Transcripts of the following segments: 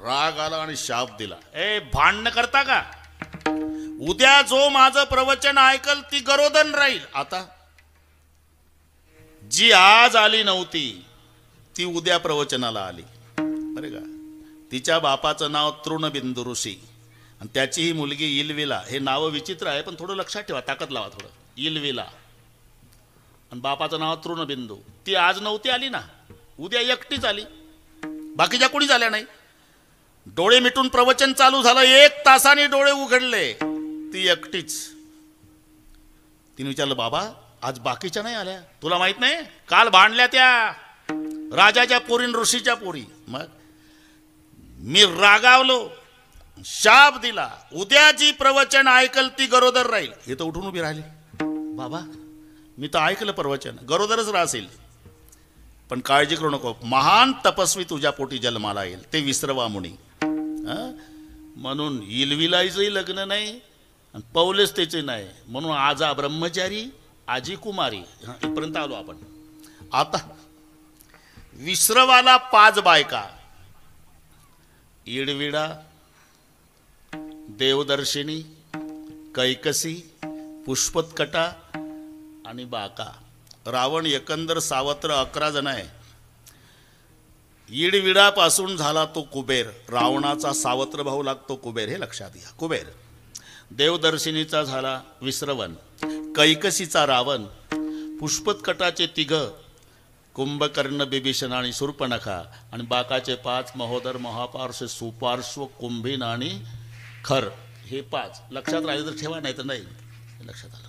राग आला आणि शाप दिला, ए भांडण करता का? उद्या जो माझं प्रवचन ऐकल ती गरोदन राहील. आता जी आज आली नव्हती ती उद्या प्रवचनाला आली बरे का. तिच्या बापाचं नाव तृणबिंदू ऋषी आणि त्याची ही मुलगी इलविला. हे नाव विचित्र आहे पण थोडं लक्षात ठेवा, ताकद लावा थोडं. इलविला आणि बापाचं नाव तृणबिंदू. ती आज नव्हती आली ना, उद्या एकटीच आली, बाकीच्या कोणीच आल्या नाही. डोळे मिटून प्रवचन चालू झालं, 1 तासाने डोळे उघडले, ती एकटीच. तिने विचारलं, बाबा आज बाकीच्या नाही आल्या? तुला माहित नाही काल भांडल्या त्या राजाच्या पोरी ऋषीच्या पोरी. मग मी रागावलो, शाप दिला, उद्या जी प्रवचन ऐकल ती गरोदर राहील. हे तर उठून उभी राहिली. बाबा मी तर ऐकलं प्रवचन, गरोदरच राहशील, पण काळजी करू नको, महान तपस्वी तुझ्या पोटी जन्माला येईल, ते विसरवा मुनी. म्हणून इलविलाईचंही लग्न नाही आणि पौलेच त्याचे नाही, म्हणून आजा ब्रह्मचारी आजी कुमारी. इथपर्यंत आलो आपण. आता विसरवाला 5 बायका, इडविडा, देवदर्शिनी, कैकसी, पुष्पत्कटा आणि बाका. रावण एकंदर सावत्र 11 जण आहे. इडविडापासून झाला तो कुबेर, रावणाचा सावत्र भाऊ लागतो कुबेर, हे लक्षात घ्या. कुबेर. देवदर्शिनीचा झाला विश्रवण, कैकसीचा रावण, पुष्पत्कटाचे 3 कुंभकर्ण, बिभीषण आणि शूर्पणखा, आणि बाकाचे 5 महोदर, महापार्श, सुपार्श्व, कुंभीन आणि खर. हे 5 लक्षात राहिले तर ठेवा, नाही तर नाही. लक्षात आलं.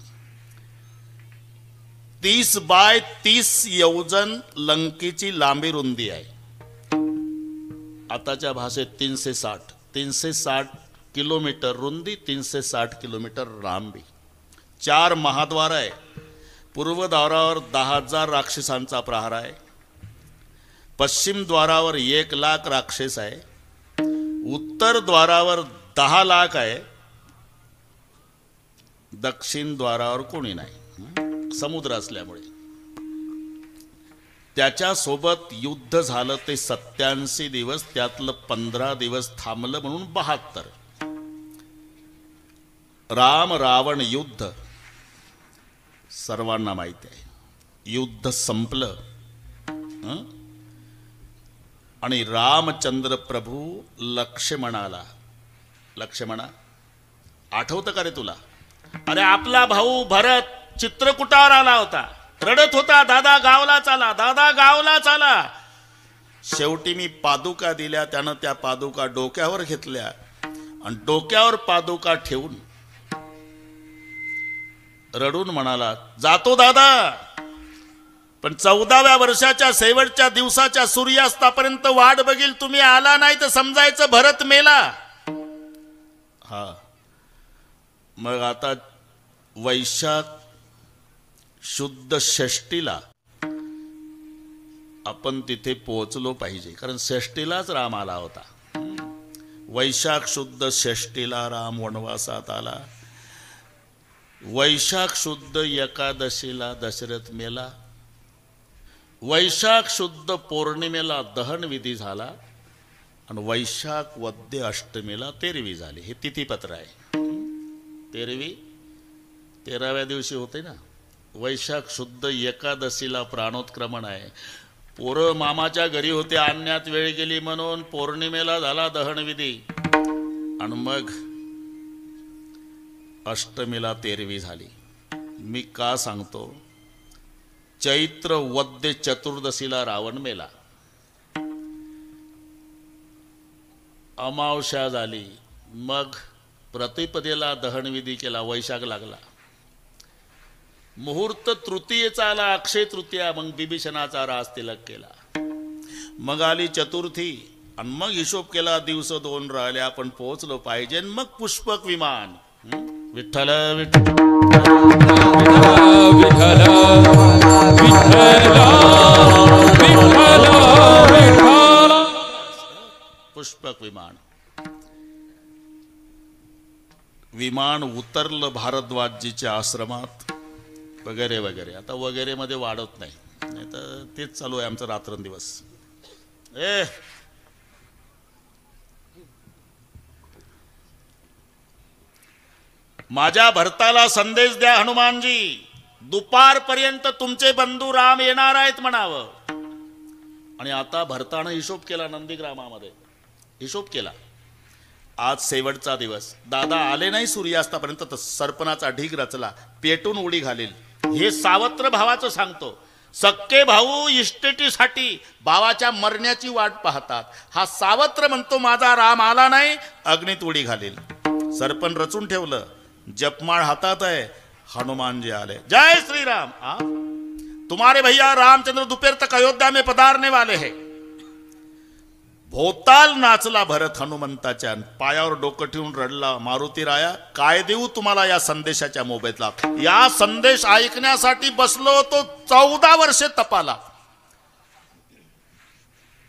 30 बाय 30 योजन लंकेची लांबी रुंदी आहे. आताच्या भाषेत 360 किलोमीटर रुंदी, 360 किलोमीटर लांबी. 4 महाद्वार आहे. पूर्व द्वारावर 10,000 राक्षसांचा प्रहार आहे. पश्चिम द्वारावर 1,00,000 राक्षस आहे. उत्तर द्वारावर 10 लाख आहे. दक्षिण द्वारावर कोणी नाही, समुद्र असल्यामुळे. त्याच्यासोबत युद्ध झालं ते 87 दिवस, त्यातलं 15 दिवस थांबलं म्हणून 72. राम रावण युद्ध सर्वांना माहिती आहे. युद्ध संपलं आणि रामचंद्र प्रभू लक्ष्मणाला, लक्ष्मणा आठवतं का रे तुला? अरे आपला भाऊ भरत चित्रकूटावर आला होता, रडत होता, दादा गावला चाला, दादा गावला चाला. शेवटी मी पादुका दिल्या, त्यानं त्या पादुका डोक्यावर घेतल्या आणि डोक्यावर पादुका ठेवून रडून म्हणाला, जातो दादा, पण 14व्या वर्षाच्या शेवटच्या दिवसाच्या सूर्यास्तापर्यंत वाट बघील, तुम्ही आला नाही तर समजायचं भरत मेला. हा, मग आता वैशाख शुद्ध षष्टीला आपण तिथे पोहोचलो पाहिजे, कारण षष्टीलाच राम आला होता. वैशाख शुद्ध षष्टीला राम वनवासात आला. वैशाख शुद्ध एकादशीला दशरथ मेला. वैशाख शुद्ध पौर्णिमेला दहन विधी झाला आणि वैशाख वद्य अष्टमीला तेरवी झाली. हे तिथीपत्र आहे. तेरवी 13व्या दिवशी होते ना. वैशाख शुद्ध एकादशीला प्राणोत्क्रमण आहे. पोरं मामाच्या घरी होते, आणण्यात वेळ गेली म्हणून पौर्णिमेला झाला दहनविधी आणि मग अष्टमीला तेरवी झाली. मी का सांगतो? चैत्र वद्य चतुर्दशीला रावण मेला. अमावस्या झाली, मग प्रतिपदेला दहनविधी केला, वैशाख लागला. मुहूर्त तृतीयेचा आला, अक्षय तृतीया, मग बिभीषणाचा रास तिलक केला. मग आली चतुर्थी आणि मग हिशोब केला, दिवस 2 राहिले, आपण पोहोचलो पाहिजे. मग पुष्पक विमान. विठ्ठल विठ्ठल विठ्ठल विठ्ठल. पुष्पक विमान. विमान उतरलं भारद्वाजजीच्या आश्रमात वगैरे वगैरे. आता वगैरे मध्ये वाढत नाही, नाही तर तेच चालू आहे आमचं रात्रंदिवस. माझ्या भरताला संदेश द्या हनुमानजी, दुपारपर्यंत तुमचे बंधू राम येणार आहेत म्हणावं. आणि आता भरतानं हिशोब केला, नंदीग्रामामध्ये हिशोब केला. आज शेवटचा दिवस, दादा आले नाही सूर्यास्तापर्यंत तर सरपणाचा ढीग रचला, पेटून उडी घालील. हे सावत्र भावाचं सांगतो. सक्के भाऊ इस्टेटीसाठी भावाच्या मरण्याची वाट पाहतात. हा सावत्र म्हणतो माझा राम आला नाही, अग्नीत उडी घालील. सरपण रचून ठेवलं, जपमाळ हातात आहे. हनुमान जी आले. जय श्री राम. तुम्हारे भैया रामचंद्र दोपहर तक अयोध्या में पधारने वाले हैं. भोवताल नाचला भरत हनुमंताच्या, पायावर डोकं ठेवून रडला. मारुती राया, काय देऊ तुम्हाला या संदेशाच्या मोबदला? या संदेश ऐकण्यासाठी बसलो तो 14 वर्षे तपाला.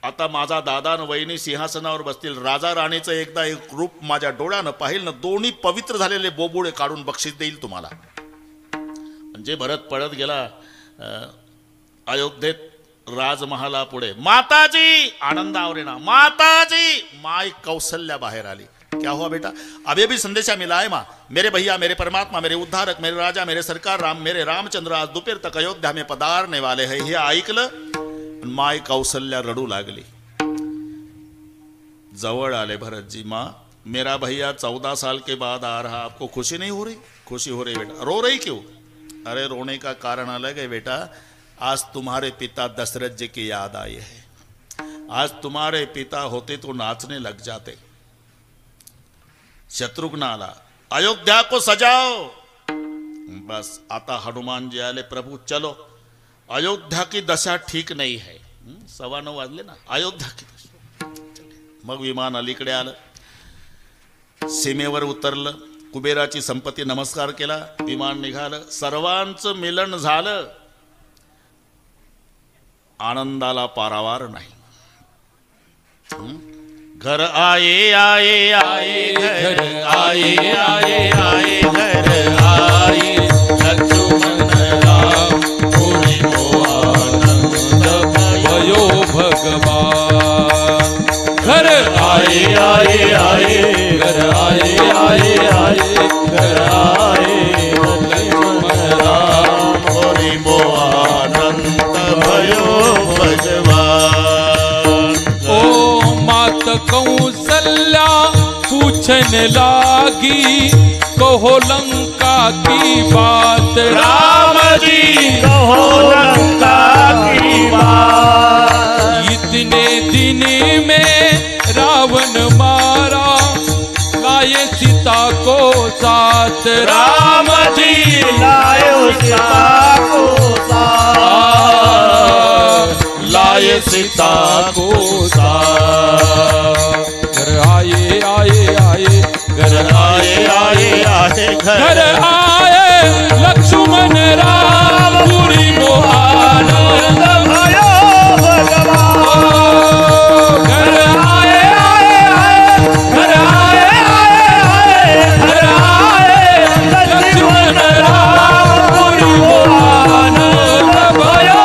आता माझा दादा न वहिनी सिंहासनावर बसतील. राजा राणीचं एकदा एक रूप माझ्या डोळ्यानं पाहिल ना, दोन्ही पवित्र झालेले बोबुळे काढून बक्षीस देईल तुम्हाला. म्हणजे भरत पळत गेला अयोध्येत राजमहाला पुढे. माताजी, आनंदावर ना माताजी. माई कौशल्या बाहेर आली. क्या हुआ बेटा? अभी भी संदेशा मिला है माँ. मेरे भैया, मेरे परमात्मा, मेरे उद्धारक, मेरे राजा, मेरे सरकार राम, मेरे रामचंद्र आज दोपहर तक अयोध्या में पधारने वाले हैं. हे ऐकलं माई कौशल्या रडू लागली. जवळ आले भरतजी. माँ, मेरा भैया 14 साल के बाद आ रहा, आपको खुशी नहीं हो रही? खुशी हो रही बेटा. रो रही क्यों? अरे रोने का कारण अलग है बेटा. आज तुम्हारे पिता दशरथ जी की याद आई है. आज तुम्हारे पिता होते तो नाचने लग जाते. शत्रुघ्न आला. अयोध्या को सजाओ. बस आता हनुमान जी आले. प्रभु चलो, अयोध्या की दशा ठीक नहीं है. 9:15 वाजले ना. अयोध्या की दशा. मग विमान अलीकडे आलं, सीमेवर उतरलं. कुबेराची संपत्ती नमस्कार केला. विमान निघालं. सर्वांचं मिलन झालं. आनंदाला पारावार नाही. घर आए आए आए घर आए आए आए घर आए लक्ष्मण राम पूरे को आनंद भयो भगवान. घर आए आए आए घर आए आए आए घर आए लक्ष्मण राम पूरे को आनंद भयो भगवान. ओ मात कौशल्या पूछन लागी, कहो लंका की बात. राम जी कहो लंका की बात. इतने दिन में रावण मारा, लाए सीता को साथ. राम जी लाए सीता को साथ. लाए सीता को साथ. घर आए आए आए घर आए आए आए घर आए लक्ष्मण राम पूरी को आनंद भयो भगवान. घर आए आए आए घर आए आए घर आए लक्ष्मण राम पूरी को आनंद भयो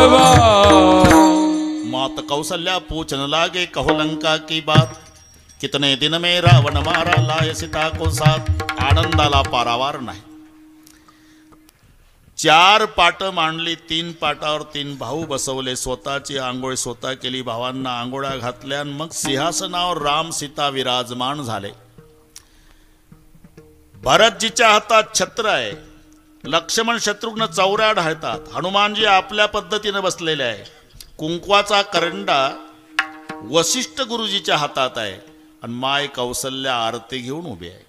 भगवान. मात कौशल्या पूछने लागे, कहो लंका की बात. कितने दिन में रावण मारा, लाए सीता को साथ. आनंदाला पारावार नाही. 4 पाट मांडली. 3 पाटावर 3 भाऊ बसवले. स्वतःची आंघोळ स्वतः केली. भावांना आंघोळा घातल्या. मग सिंहासनावर राम सीता विराजमान झाले. भरतजीच्या हातात छत्र आहे. लक्ष्मण शत्रुघ्न चौऱ्या ढाळतात. हनुमानजी आपल्या पद्धतीने बसलेले आहे. कुंकवाचा करंडा वशिष्ठ गुरुजीच्या हातात आहे आणि माय कौशल्या आरती घेऊन उभी आहे.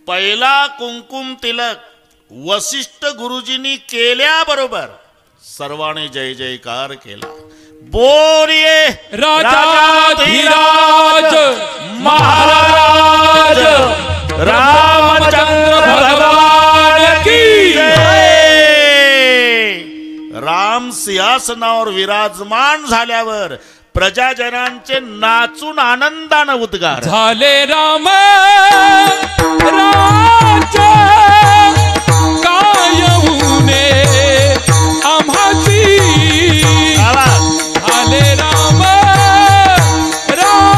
पहिला कुंकुम तिलक वशिष्ठ गुरुजींनी केल्याबरोबर सर्वांनी जय जयकार केला. बोलिए राजाधिराज महाराज रामचंद्र भगवान की जय. राम सिंहासनावर विराजमान झाल्यावर प्रजाजनांचे नाचून आनंदानं उद्गार झाले. राम राज्य काय होऊने आम्हाची. झाले राम राज्य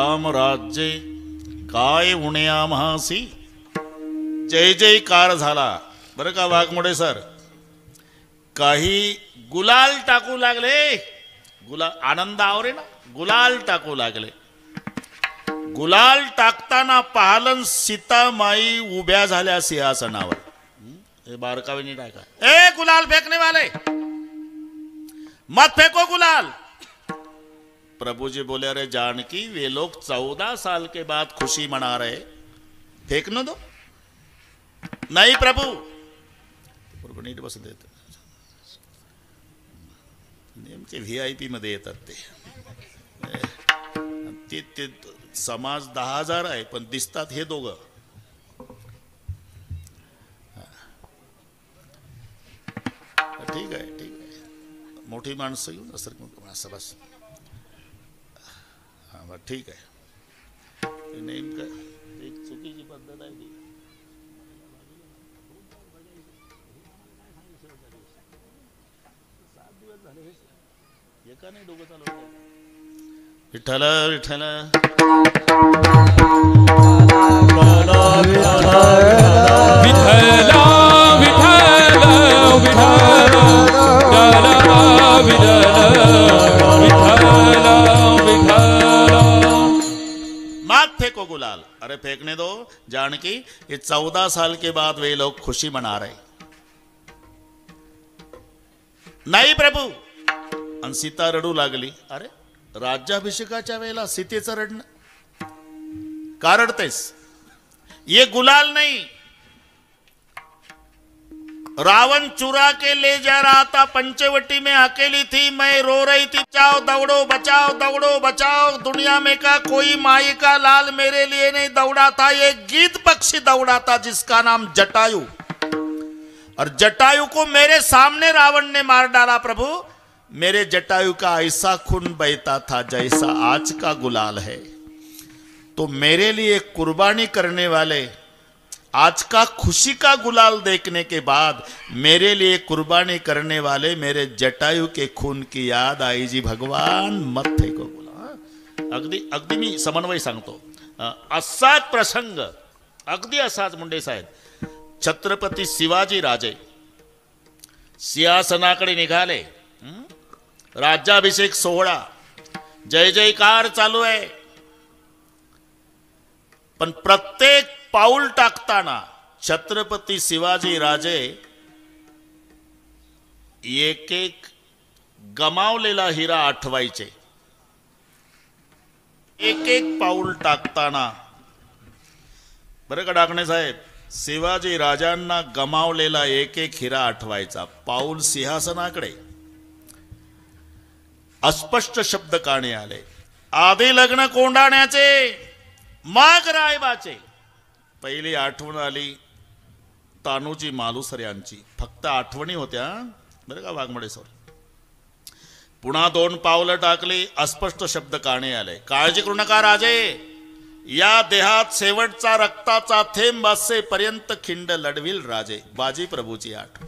राम राज्ये काय उणे आम्हासी. जय जयकार झाला बरं का वाघमोडे सर. काही गुलाल टाकू लागले. गुलाल आनंद आवरे ना. गुलाल टाकू लागले. गुलाल टाकताना पाहलन सीतामाई उभ्या झाल्या सिंहासनावर. हे बारकावे टाका. ए गुलाल फेकने वाले मत फेंको गुलाल. प्रभु जी बोले अरे जानकी वे लोग 14 साल के बाद खुशी मना रहे, फेकने दो. नहीं प्रभु. नीट बस देत नेमके VIP मध्ये येतात ते समाज 10,000 आहे पण दिसतात हे दोघं. ठीक आहे ठीक आहे. मोठी माणसं येऊन असं बस. हा बरं ठीक आहे. नेमकं एक चुकीची पद्धत आहे ती. एका नाही डोकं चालवलं. विठ्ठल विठ्ठल विठ्ठला मत फेंको गुलाल. अरे फेंकने दो जानकी. ये 14 साल के बाद वे लोग खुशी मना रहे. नाही प्रभू. आणि सीता रडू लागली. अरे राज्याभिषेकाच्या वेळेला सीतेचं रडणं का रडतेस? ये गुलाल नहीं. रावण चुरा के ले जा रहा था, पंचवटी में अकेली थी, मैं रो रही थी, बचाओ दौड़ो बचाओ. दुनिया में का कोई माई का लाल मेरे लिए नहीं दौड़ा था. ये गीत पक्षी दौड़ा था जिसका नाम जटायु. और जटायु को मेरे सामने रावण ने मार डाला. प्रभु मेरे जटायु का ऐसा खून बहता था जैसा आज का गुलाल है. तो मेरे लिए कुर्बानी करने वाले आज का खुशी का गुलाल देखने के बाद मेरे लिए कुर्बानी करने वाले मेरे जटायु के खून की याद आई जी भगवान. मत फेको गुलाल. अगदी मी समन्वय सांगतो. असाच प्रसंग अगदी असाच मुंडे साहेब. छत्रपती शिवाजी राजे सिंहासनाकडे निघाले. राज्याभिषेक सोहळा जय जयकार चालू आहे. पण प्रत्येक पाऊल टाकताना छत्रपती शिवाजी राजे एक एक गमावलेला हिरा आठवायचे. एक एक पाऊल टाकताना. बरं का डाकणे साहेब. शिवाजी राजांना गमावलेला एक एक हिरा आठवायचा. पाऊल सिंहासनाकडे. अस्पष्ट शब्द काने आले. आधी लग्न कोंडाण्याचे मग रायबाचे. पहिली आठवण आली तानूजी मालुसर यांची. फक्त आठवणी होत्या बरं का वाघमोडे सर. पुन्हा 2 पावलं टाकली. अस्पष्ट शब्द काने आले. काळजी करू नका राजे. या देहात शेवटचा रक्ताचा थेंब असेपर्यंत खिंड लढविल राजे. बाजी प्रभूची आठवण.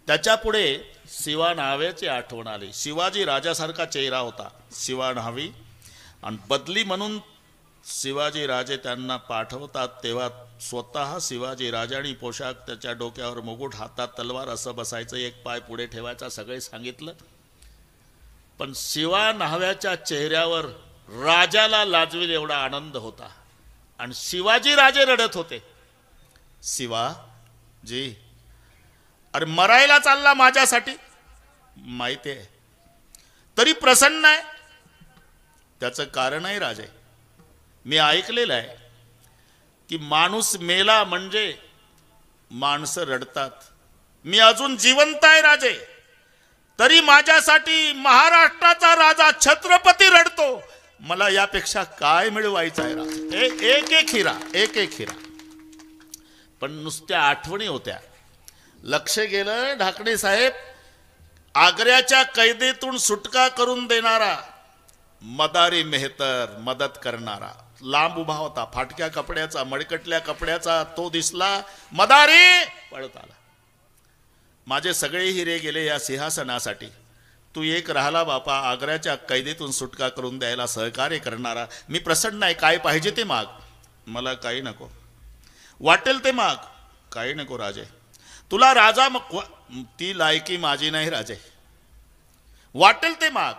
त्याच्या पुढे शिवा न्हाव्याची आठवण आली. शिवाजी राजासारखा चेहरा होता. शिवा न्हावी. आणि बदली म्हणून शिवाजी राजे त्यांना पाठवतात तेव्हा स्वतः शिवाजी राजांनी पोशाख, त्याच्या डोक्यावर मुकुट, हातात तलवार, असं बसायचं, एक पाय पुढे ठेवायचा, सगळे सांगितलं. पण शिवा न्हाव्याच्या चेहऱ्यावर राजाला लाजवेल एवढा आनंद होता. आणि शिवाजी राजे रडत होते. शिवाजी अरे मरायला चालला माझ्यासाठी माहिती आहे, तरी प्रसन्न आहे. त्याचं कारण आहे राजे. मी ऐकलेलं आहे की माणूस मेला म्हणजे माणसं रडतात. मी अजून जिवंत आहे राजे, तरी माझ्यासाठी महाराष्ट्राचा राजा छत्रपती रडतो. मला यापेक्षा काय मिळवायचं आहे राजे? एक एक हिरा, एक एक हिरा. पण नुसत्या आठवणी होत्या. लक्ष गेलं ढाकणे साहेब. आग्र्याच्या कैदेतून सुटका करून देणारा मदारी मेहतर, मदत करणारा, लांब उभा होता, फाटक्या कपड्याचा, मडकटल्या कपड्याचा. तो दिसला, मदारी पळत आला. माझे सगळे हिरे गेले या सिंहासनासाठी, तू एक राहिला बापा आग्र्याच्या कैदेतून सुटका करून द्यायला सहकार्य करणारा. मी प्रसन्न आहे. काय पाहिजे ते माग. मला काही नको. वाटेल ते माग. काही नको राजे. तुला राजा ती लायकी माझी नाही राजे. वाटेल ते माग.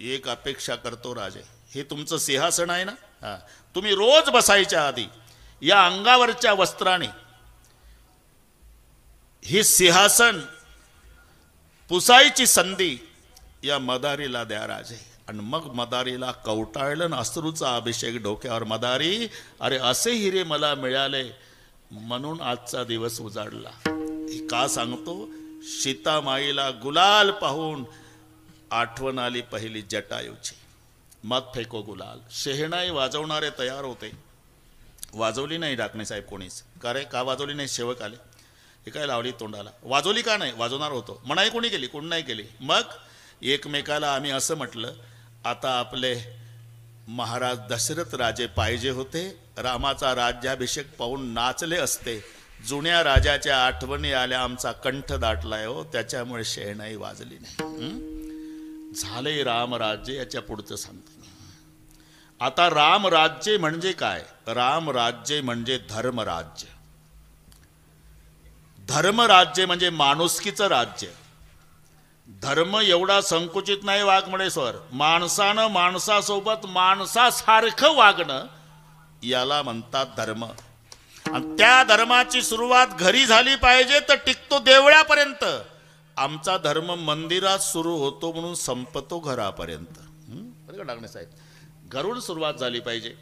एक अपेक्षा करतो राजे. हे तुमचं सिंहासन आहे ना. हा, तुम्ही रोज बसायच्या आधी या अंगावरच्या वस्त्राने ही सिंहासन पुसायची संधी या मदारीला द्या राजे. आणि मग मदारीला कवटाळलं अश्रूचा अभिषेक डोक्यावर. मदारी, अरे असे हिरे मला मिळाले म्हणून आजचा दिवस उजाडला. हे का सांगतो? सीतामाईला गुलाल पाहून आठवण आली पहिली जटायूची. मत फेको गुलाल. शेहनाई वाजवणारे तयार होते. वाजवली नाही डाकणे साहेब कोणीच. का रे, का वाजवली नाही? सेवक आले. हे काय लावली तोंडाला? वाजवली का नाही? वाजवणार होतो. मनाई कोणी केली? कोण नाही केली. मग एकमेकाला आम्ही असं म्हटलं, आता आपले महाराज दशरथ राजे पाहिजे होते. रामाचा राज्याभिषेक पाहून नाचले असते. जुन्या राजाच्या आठवणी आल्या. आमचा कंठ दाटलाय हो, त्याच्यामुळे शेहनाई वाजली नाही. झाले रामराज्य. याच्या पुढचं सांगतो. आता रामराज्य म्हणजे काय? रामराज्य म्हणजे धर्मराज्य. धर्मराज्य म्हणजे माणुसकीचं राज्य. धर्म एवढा संकुचित नाही वाघमडेश्वर. माणसानं माणसासोबत माणसासारखं वागणं याला म्हणतात धर्म. आणि त्या धर्माची सुरुवात घरी झाली पाहिजे तर टिकतो देवळापर्यंत. आमचा धर्म मंदिरात सुरू होतो म्हणून संपतो घरापर्यंत. बरं का डाकणे साहेब? घरून सुरुवात झाली पाहिजे.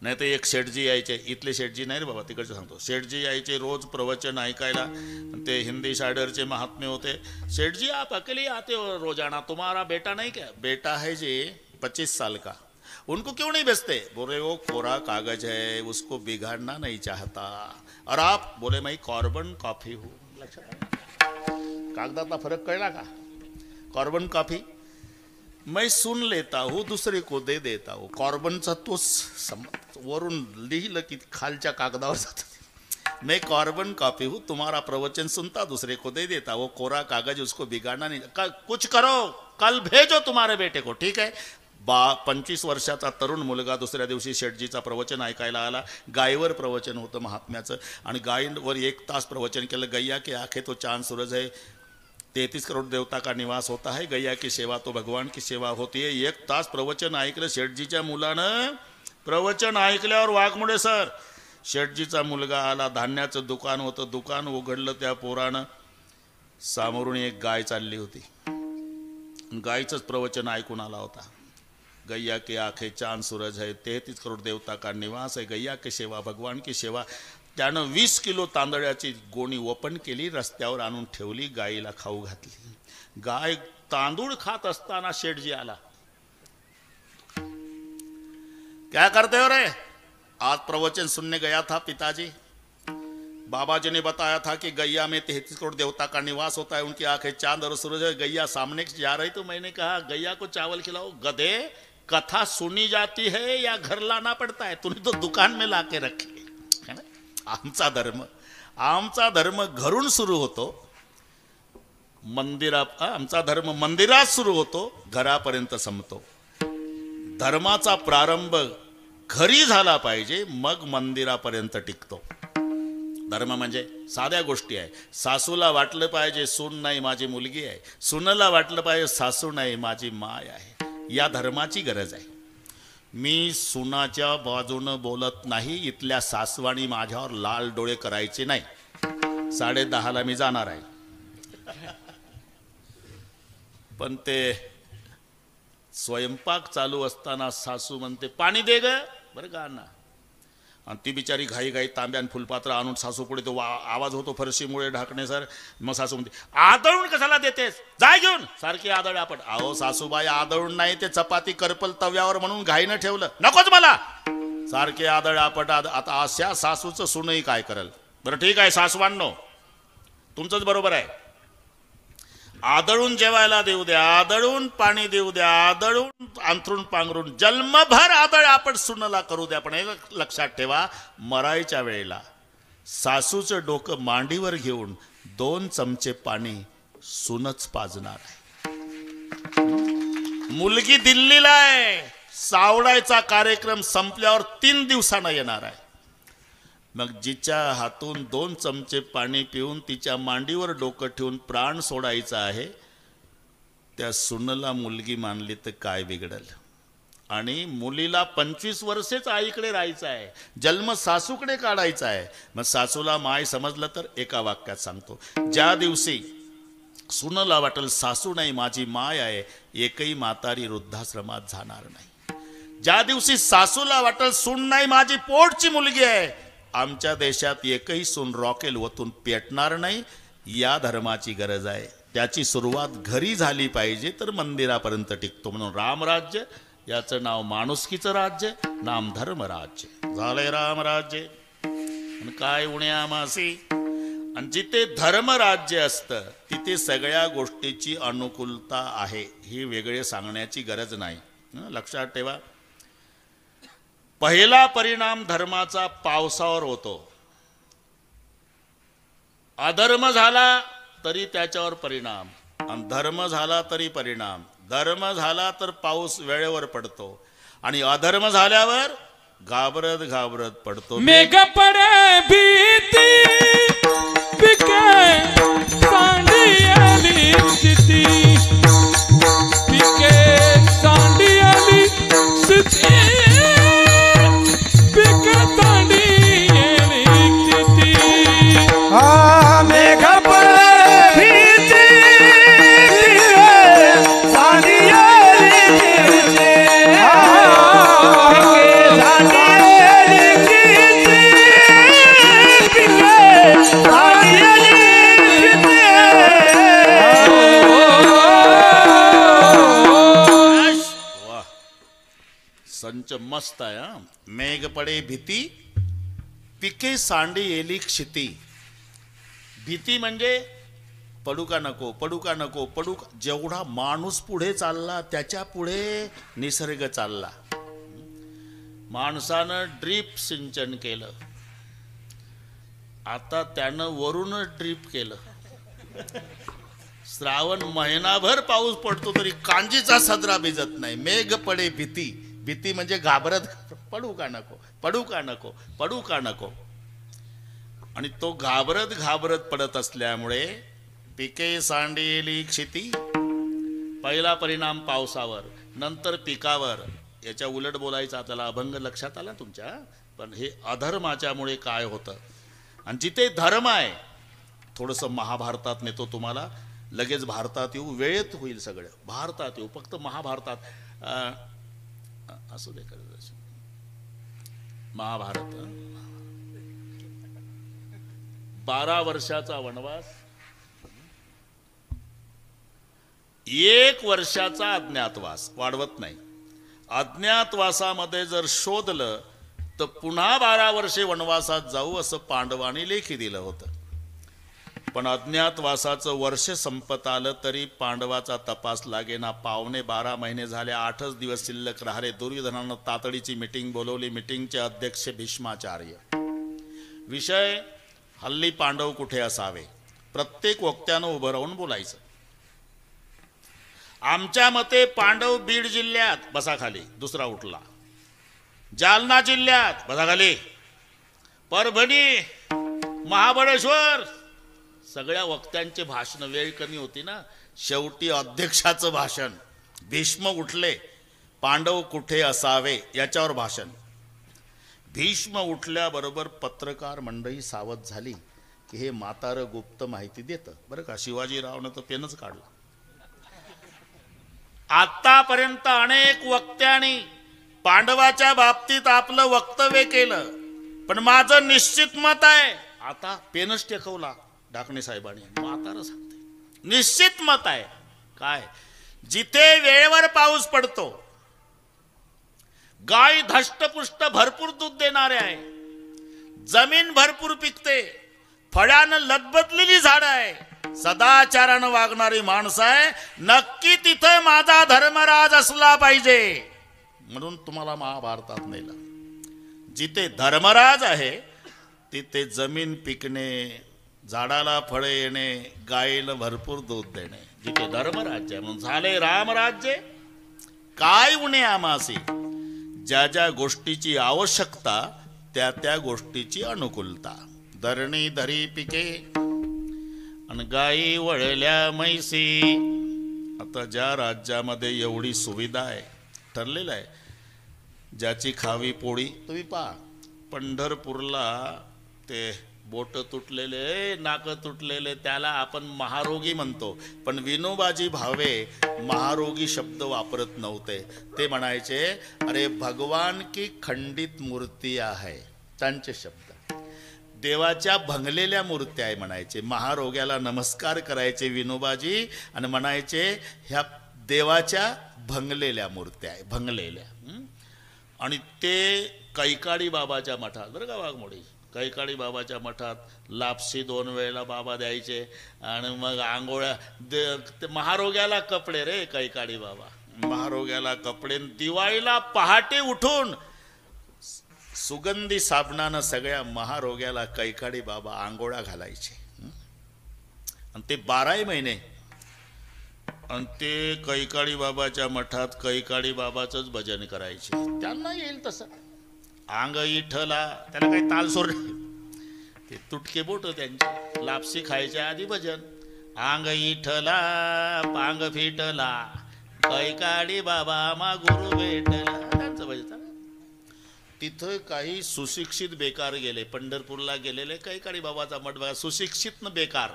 नाही तर एक शेठजी यायचे. इथले शेठजी नाही रे बाबा, तिकडचे सांगतो. शेठजी यायचे रोज प्रवचन ऐकायला. ते हिंदी शायरचे महात्मे होते. शेठजी आप अकेले आते हो रोजाना, तुम्हारा बेटा नहीं क्या? बेटा है जी 25 साल का. उनको क्यों नहीं बेचते? बोले वो कोरा कागज है, उसको बिगाड़ना नहीं चाहता. और आप? बोले मैं कार्बन कॉफी हूँ. कागदातला फरक कळला का? कार्बन कॉफी मैं सुन लेता हूँ, दूसरे को दे देता हूँ. कार्बनचा तो वरून लिहिलं की खालच्या कागदावर जातं. मैं कार्बन कॉफी हूँ, तुम्हारा प्रवचन सुनता, दूसरे को दे देता. वो कोरा कागज, उसको बिगाड़ना नहीं. कुछ करो, कल भेजो तुम्हारे बेटे को. ठीक आहे. 25 वर्षाचा तरुण मुलगा दुसऱ्या दिवशी शेठजीचा प्रवचन ऐकायला आला. गायीवर प्रवचन होतं महात्म्याचं. आणि गायीवर 1 तास प्रवचन केलं. गैया के आंखें तो चांद सूरज है, 33 करोड़ देवता का निवास होता है, गैया की सेवा तो भगवान की सेवा होती है. 1 तास प्रवचन ऐकलं शेठजीच्या मुलानं. प्रवचन ऐकल्यावर वाघमोडे सर, शेठजीचा मुलगा आला. धान्याचं दुकान होतं. दुकान उघडलं त्या पोरानं. सामोरून एक गाय चालली होती. गायचंच प्रवचन ऐकून आला होता. गैया की आंखें चांद सूरज है, 33 करोड़ देवता का निवास है, गैया की सेवा भगवान की सेवा. त्यानं 20 किलो तांदळाची गोणी ओपन केली. रस्त्यावर आणून ठेवली. गायीला खाऊ घातली. गाय तांदूळ खात असताना शेठजी आला. क्या करते हो रे? आज प्रवचन सुनने गया था पिताजी. बाबा जी ने बताया था कि गैया में 33 करोड़ देवता का निवास होता है, उनकी आंखें चांद और सूरज है. गैया सामने जा रही तो मैंने कहा गैया को चावल खिलाओ. गधे, कथा सुनी जाती है या घर लाना पड़ता है? तूने तो दुकान में ला के रखी है ना. आमचा धर्म घरून सुरू होतो. आमचा धर्म मंदिरात सुरू होतो, घरापर्यंत संपतो. धर्माचा प्रारंभ घरी झाला पाहिजे, मग मंदिरापर्यंत टिकतो. धर्म म्हणजे साध्या गोष्टी आहे. सासूला वाटलं पाहिजे सून नाही माझी मुलगी आहे. सुनेला वाटलं पाहिजे सासू नाही माझी माय आहे. या धर्माची गरज आहे. मी सुनाच्या बाजूनं बोलत नाही. इथल्या सासवाणी माझ्यावर लाल डोळे करायचे नाही. 10:30 मी जाणार आहे. पण ते स्वयंपाक चालू असताना सासू म्हणते पाणी दे ग. बरं का अण्णा. आणि ती बिचारी घाई घाई तांब्यान फुलपात्र आणून सासू पुढे तो आवाज होतो फरशीमुळे ढाकणे सर. मग सासू म्हणते आदळून कशाला देतेस? जाय घेऊन. सारखी आदळ आपण. अहो सासूबाई आदळून नाही, ते चपाती करपल तव्यावर म्हणून घाईनं ठेवलं. नकोच मला. सारखे आदळ आपट. आता अशा सासूचं सुनही काय करल? बरं ठीक आहे सासवांनो, तुमचंच बरोबर आहे. आदळून जेवायला देऊ द्या, आदळून पाणी देऊ द्या, आदळून अंथरून पांघरून जन्मभर आदळ आपण सुनला करू द्या. पण हे लक्षात ठेवा, मरायच्या वेळेला सासूचं डोकं मांडीवर घेऊन 2 चमचे पाणी सुनच पाजणार आहे. मुलगी दिल्लीला आहे, सावडायचा कार्यक्रम संपल्यावर 3 दिवसानं येणार आहे. मग जिच्या हातून 2 चमचे पाणी पिऊन तिच्या मांडीवर डोकं ठेवून प्राण सोडायचा आहे, त्या सुनला मुलगी मानली तर काय बिघडल. आणि मुलीला 25 वर्षेच आईकडे राहायचं आहे, जन्म सासूकडे काढायचा आहे. मग सासूला माय समजलं तर एका वाक्यात सांगतो, ज्या दिवशी सुनला वाटेल सासू नाही माझी माय आहे, एकही म्हातारी वृद्धाश्रमात जाणार नाही. ज्या दिवशी सासूला वाटेल सून नाही माझी पोटची मुलगी आहे, आमच्या देशात एकही सून रॉकेल वतून पेटणार नाही. या धर्माची गरज आहे. त्याची सुरुवात घरी झाली पाहिजे तर मंदिरापर्यंत टिकतो. म्हणून रामराज्य याचं नाव माणुसकीचं राज्य, नाम धर्मराज्य. झालंय रामराज्य आणि काय उण्या मासी. आणि जिथे धर्मराज्य असतं तिथे सगळ्या गोष्टीची अनुकूलता आहे. ही वेगळे सांगण्याची गरज नाही. लक्षात ठेवा, पहिला परिणाम धर्माचा पावसावर होतो. अधर्म झाला तरी त्याच्यावर परिणाम, आणि धर्म झाला तरी परिणाम. धर्म झाला तर पाऊस वेळेवर पडतो, आणि अधर्म झाल्यावर घाबरत घाबरत पडतो. मेघ पडे भीती पिके सांडियाली स्थिती, पिके सांडियाली स्थिती, पिके सांडियाली स्थिती. मेघ पडे भीती सांडियाली स्थिती, संच मस्त आहे. मेघ पडे भीती पिके सांडी येली क्षिती. भीती म्हणजे पडू का नको, पडू का नको, पडू का. जेवढा माणूस पुढे चालला त्याच्या पुढे निसर्ग चालला. माणसानं ड्रीप सिंचन केलं, आता त्यानं वरूनच ड्रीप केलं. श्रावण महिनाभर पाऊस पडतो तरी कांजीचा सदरा भिजत नाही. मेघ पडे भीती, भीती म्हणजे घाबरत, पडू का नको, पडू का नको, पडू का नको. आणि तो घाबरत घाबरत पडत असल्यामुळे पिके सांडेली क्षिती. पहिला परिणाम पावसावर, नंतर पिकावर. याच्या उलट बोलायचं आपल्याला अभंग लक्षात आला तुमच्या. पण हे अधर्माच्यामुळे काय होतं. आणि जिथे धर्म आहे, थोडंसं महाभारतात नेतो तुम्हाला, लगेच भारतात येऊ, वेळेत होईल सगळं. भारतात येऊ, फक्त महाभारतात असू दे. महाभारत 12 वर्षाचा वनवास, 1 वर्षाचा अज्ञातवास. वाढवत नाही. अज्ञातवासामध्ये जर शोधलं तर पुन्हा 12 वर्षे वनवासात जाऊ असं पांडवांनी लेखी दिलं होतं. पण अज्ञातवासाचं वर्ष संपत आलं तरी पांडवाचा तपास लागेना. 12 महिने झाले, 8च दिवस शिल्लक राहिले. दुर्योधनानं तातडीची मीटिंग बोलवली. मीटिंगचे अध्यक्ष भीष्माचार्य. विषय, हल्ली पांडव कुठे असावे. प्रत्येक वक्त्यानं उभं राहून बोलायचं. आमच्या मते पांडव बीड जिल्ह्यात, बसा खाली. दुसरा उठला. जालना जिल्ह्यात, बसा खाली. परभणी, महाबळेश्वर. सगळ्या वक्त्यांचे भाषण, वेळ कमी होती ना, शेवटी अध्यक्षाचं भाषण. भीष्म उठले. पांडव कुठे असावे याच्यावर भाषण. भीष्म उठल्याबरोबर पत्रकार मंडळी सावध झाली की हे म्हातारं गुप्त माहिती देतं बरं का. शिवाजीरावनं तर पेनच काढला. आतापर्यंत अनेक वक्त्यांनी पांडवाच्या बाबतीत आपलं वक्तव्य केलं, पण माझं निश्चित मत आहे. आता पेनच टेकवला डाकणे साहेबांनी. म्हातारं सांगते निश्चित मत आहे. काय? जिथे वेळेवर पाऊस पडतो, गाय धष्टपुष्ट भरपूर दूध देणारे आहे, जमीन भरपूर पिकते, फळानं लदबदलेली झाडं आहे, सदाचारानं वागणारी माणसं आहे, नक्की तिथे माझा धर्मराज असला पाहिजे. म्हणून तुम्हाला महाभारतात नेलं. जिथे धर्मराज आहे तिथे जमीन पिकणे, झाडाला फळे येणे, गायीला भरपूर दूध देणे, जिथे धर्मराज्य आहे. म्हणून झाले रामराज्य काय उणे आमासी. ज्या ज्या गोष्टीची आवश्यकता त्या त्या गोष्टीची अनुकूलता. धरणी धरी पिके आणि गायी वळल्या म्हैसी. आता ज्या राज्यामध्ये एवढी सुविधा आहे, ठरलेलं आहे, ज्याची खावी पोळी. तुम्ही पहा पंढरपूरला ते बोट तुटलेले, नाक तुटलेले, त्याला आपण महारोगी म्हणतो, पण विनोबाजी भावे महारोगी शब्द वापरत नव्हते. ते म्हणायचे अरे भगवान की खंडित मूर्ती आहे, त्यांचे शब्द. देवाच्या भंगलेल्या मूर्त्या आहे म्हणायचे. महारोग्याला नमस्कार करायचे विनोबाजी आणि म्हणायचे ह्या देवाच्या भंगलेल्या मूर्त्या आहे, भंगलेल्या. आणि ते कैकाडी बाबाच्या मठात, बरं का वाघमोडी, कैकाडी बाबाच्या मठात लापसी 2 वेळेला बाबा द्यायचे आणि मग आंघोळ्या ते महारोग्याला कपडे रे कैकाडी बाबा, महारोग्याला कपडे. दिवाळीला पहाटे उठून सुगंधी साबणानं सगळ्या महारोग्याला कैकाडी बाबा आंघोळ्या घालायचे. आणि ते 12 महिने. आणि ते कैकाडी बाबाच्या मठात कैकाडी बाबाचंच भजन करायचे. त्यांना येईल तसं. अंग इठला, त्याला काही तालसोर नाही, ते तुटके बोट त्यांचे. लापसी खायच्या आधी भजन. अंग इठला पांग फिटला कैकाडी बाबा मा गुरु भेटला, त्यांचं भजन. तिथं काही सुशिक्षित बेकार गेले, पंढरपूरला गेलेले कैकाडी बाबाचा मठ बघा, सुशिक्षित न बेकार.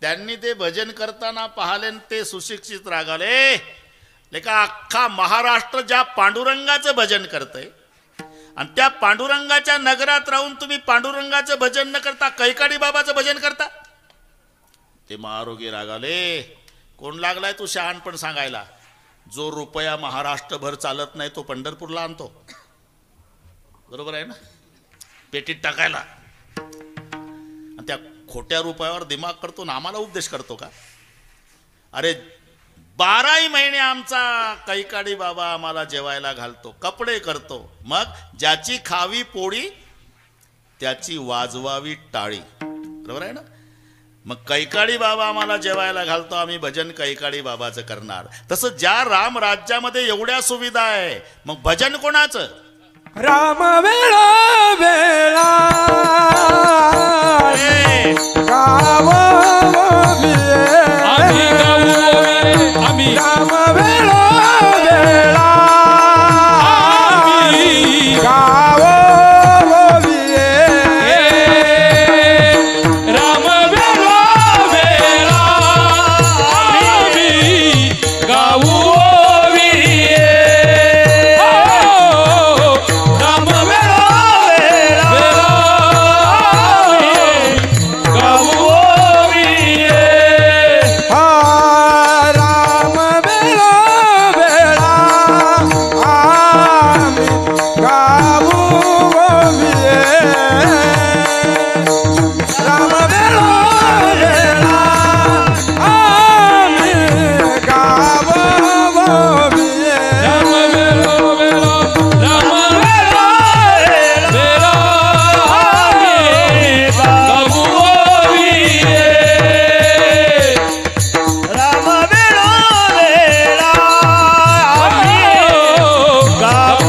त्यांनी ते भजन करताना पाहिले, ते सुशिक्षित रागाले. लेका अख्खा महाराष्ट्र ज्या पांडुरंगाचं भजन करतंय आणि त्या पांडुरंगाच्या नगरात राहून तुम्ही पांडुरंगाचं भजन न करता कैकाडी बाबाचं भजन करता. ते महारोगी रागाले. कोण लागलाय तू शहाणपण सांगायला? जो रुपया महाराष्ट्रभर चालत नाही तो पंढरपूरला आणतो, बरोबर आहे ना, पेटीत टाकायला. आणि त्या खोट्या रुपयावर दिमाग करतो ना आम्हाला उपदेश करतो का? अरे 12 महिने आमचा कैकाडी बाबा आम्हाला जेवायला घालतो, कपडे करतो. मग ज्याची खावी पोळी त्याची वाजवावी टाळी, बरोबर आहे ना. मग कैकाडी बाबा आम्हाला जेवायला घालतो, आम्ही भजन कैकाडी बाबाचं करणार. तसं ज्या राम राज्यामध्ये एवढ्या सुविधा आहे, मग भजन कोणाचं? राम वेळा वेळा गाव आम्ही गाऊ आम्ही राम वेळा वेळा गाव राम वेळा वेळा आम्ही गाऊ राम वेळा वेळा गाऊ राम वेळा वेळा आम्ही गाव राम वेळा वेळा आम्ही गाव राम वेळा वेळा राम वेळा वेळा आम्ही गाऊ राम वेळा वेळा आम्ही गाव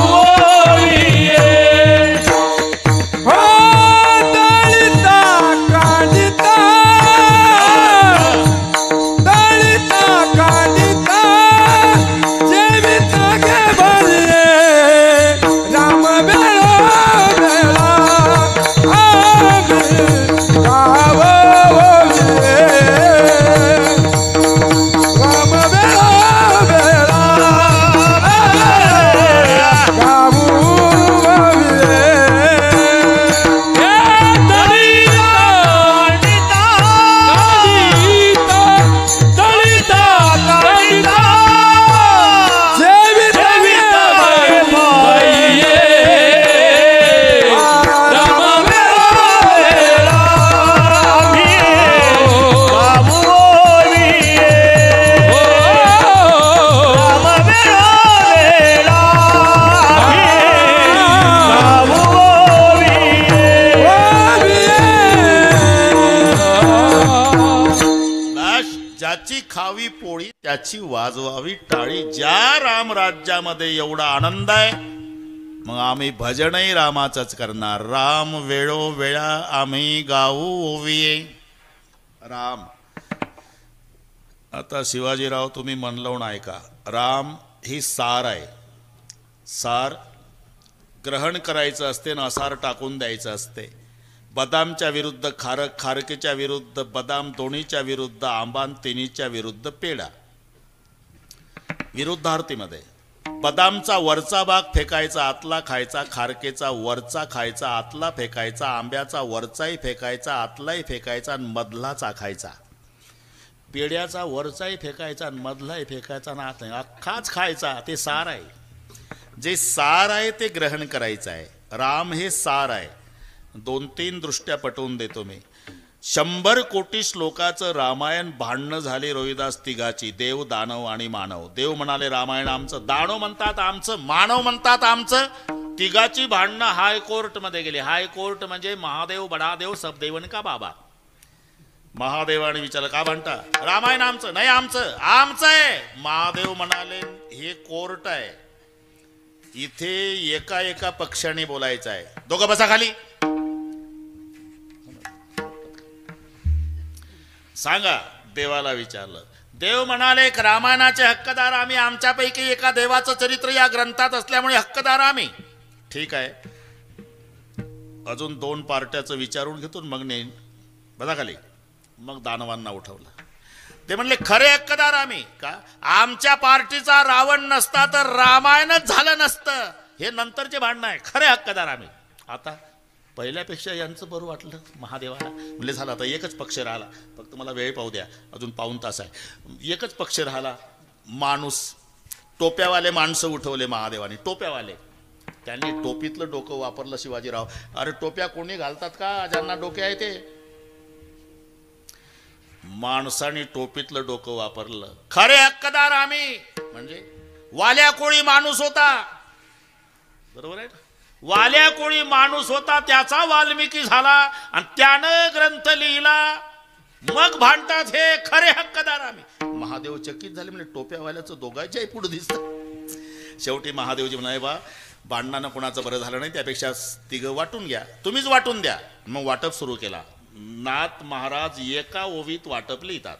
त्याची वाजवावी टाळी. ज्या राम राज्यामध्ये एवढा आनंद आहे, मग आम्ही भजनही रामाचंच करणार. राम वेळोवेळा आम्ही गाऊ ओविये राम. आता शिवाजीराव तुम्ही मन लावून ऐका. राम ही सार आहे. सार ग्रहण करायचं असते ना, असार टाकून द्यायचं असते. बदामच्या विरुद्ध खारक, खारकेच्या विरुद्ध बदाम, दोन्हीच्या विरुद्ध आंबा, तिन्हीच्या विरुद्ध पेढा. विरुद्धार्थीमध्ये बदामचा वरचा भाग फेकायचा, आतला खायचा. खारकेचा वरचा खायचा, आतला फेकायचा. आंब्याचा वरचाही फेकायचा, आतलाही फेकायचा आणि मधला चाखायचा. पेढ्याचा वरचाही फेकायचा आणि मधलाही फेकायचा आणि आत नाही, अख्खाच खायचा. ते सार आहे. जे सार आहे ते ग्रहण करायचं आहे. राम हे सार आहे. 2-3 दृष्ट्या पटवून देतो मी. 100 कोटी श्लोकाचं रामायण भांडणं झाली रोहिदास तिघाची. देव, दानव आणि मानव. देव म्हणाले रामायण आमचं, दानव म्हणतात आमचं, मानव म्हणतात आमचं. तिघाची भांडणं हायकोर्टमध्ये गेली. हायकोर्ट म्हणजे महादेव, बडादेव, सबदेवन का बाबा. महादेवाने विचारलं का भांडता? रामायण आमचं. नाही आमचं, आमचं आहे. महादेव म्हणाले हे कोर्ट आहे, इथे एका एका पक्षाने बोलायचं आहे. दोघं बसा खाली. सांगा. देवाला विचारलं. देव म्हणाले रामायणाचे हक्कदार आम्ही. आमच्यापैकी एका देवाचं चरित्र या ग्रंथात असल्यामुळे हक्कदार आम्ही. ठीक आहे, अजून 2 पार्ट्याचं विचारून घेतो मग नेईन. बघा खाली. मग दानवांना उठवलं. ते म्हणले खरे हक्कदार आम्ही. का? आमच्या पार्टीचा रावण नसता तर रामायणच झालं नसतं. हे नंतरचे भांडणं आहे. खरे हक्कदार आम्ही. आता पहिल्यापेक्षा यांचं बरं वाटलं महादेवाला. म्हणजे झालं आता एकच पक्ष राहिला. फक्त मला वेळ पाहू द्या, अजून 1 तास आहे. एकच पक्ष राहिला. माणूस. टोप्यावाले माणसं उठवले महादेवाने. टोप्यावाले. त्यांनी टोपीतलं डोकं वापरलं शिवाजीराव. अरे टोप्या कोणी घालतात का ज्यांना डोके आहे ते? माणसाने टोपीतलं डोकं वापरलं. खरे हक्कदार आम्ही. म्हणजे वाल्या कोळी माणूस होता. बरोबर आहे. वाल्या कोळी माणूस होता, त्याचा वाल्मिकी झाला आणि त्यानं ग्रंथ लिहिला. मग भांडतात हे खरे हक्कदार आम्ही. महादेव चकित झाले. म्हणजे टोप्यावाल्याचं दोघांच्याही पुढे दिसतं. शेवटी महादेवजी म्हणाले बा भांडणानं कोणाचं बरं झालं नाही, त्यापेक्षा तिघं वाटून घ्या. तुम्हीच वाटून द्या. मग वाटप सुरू केला. नाथ महाराज एका ओवीत वाटप लिहितात.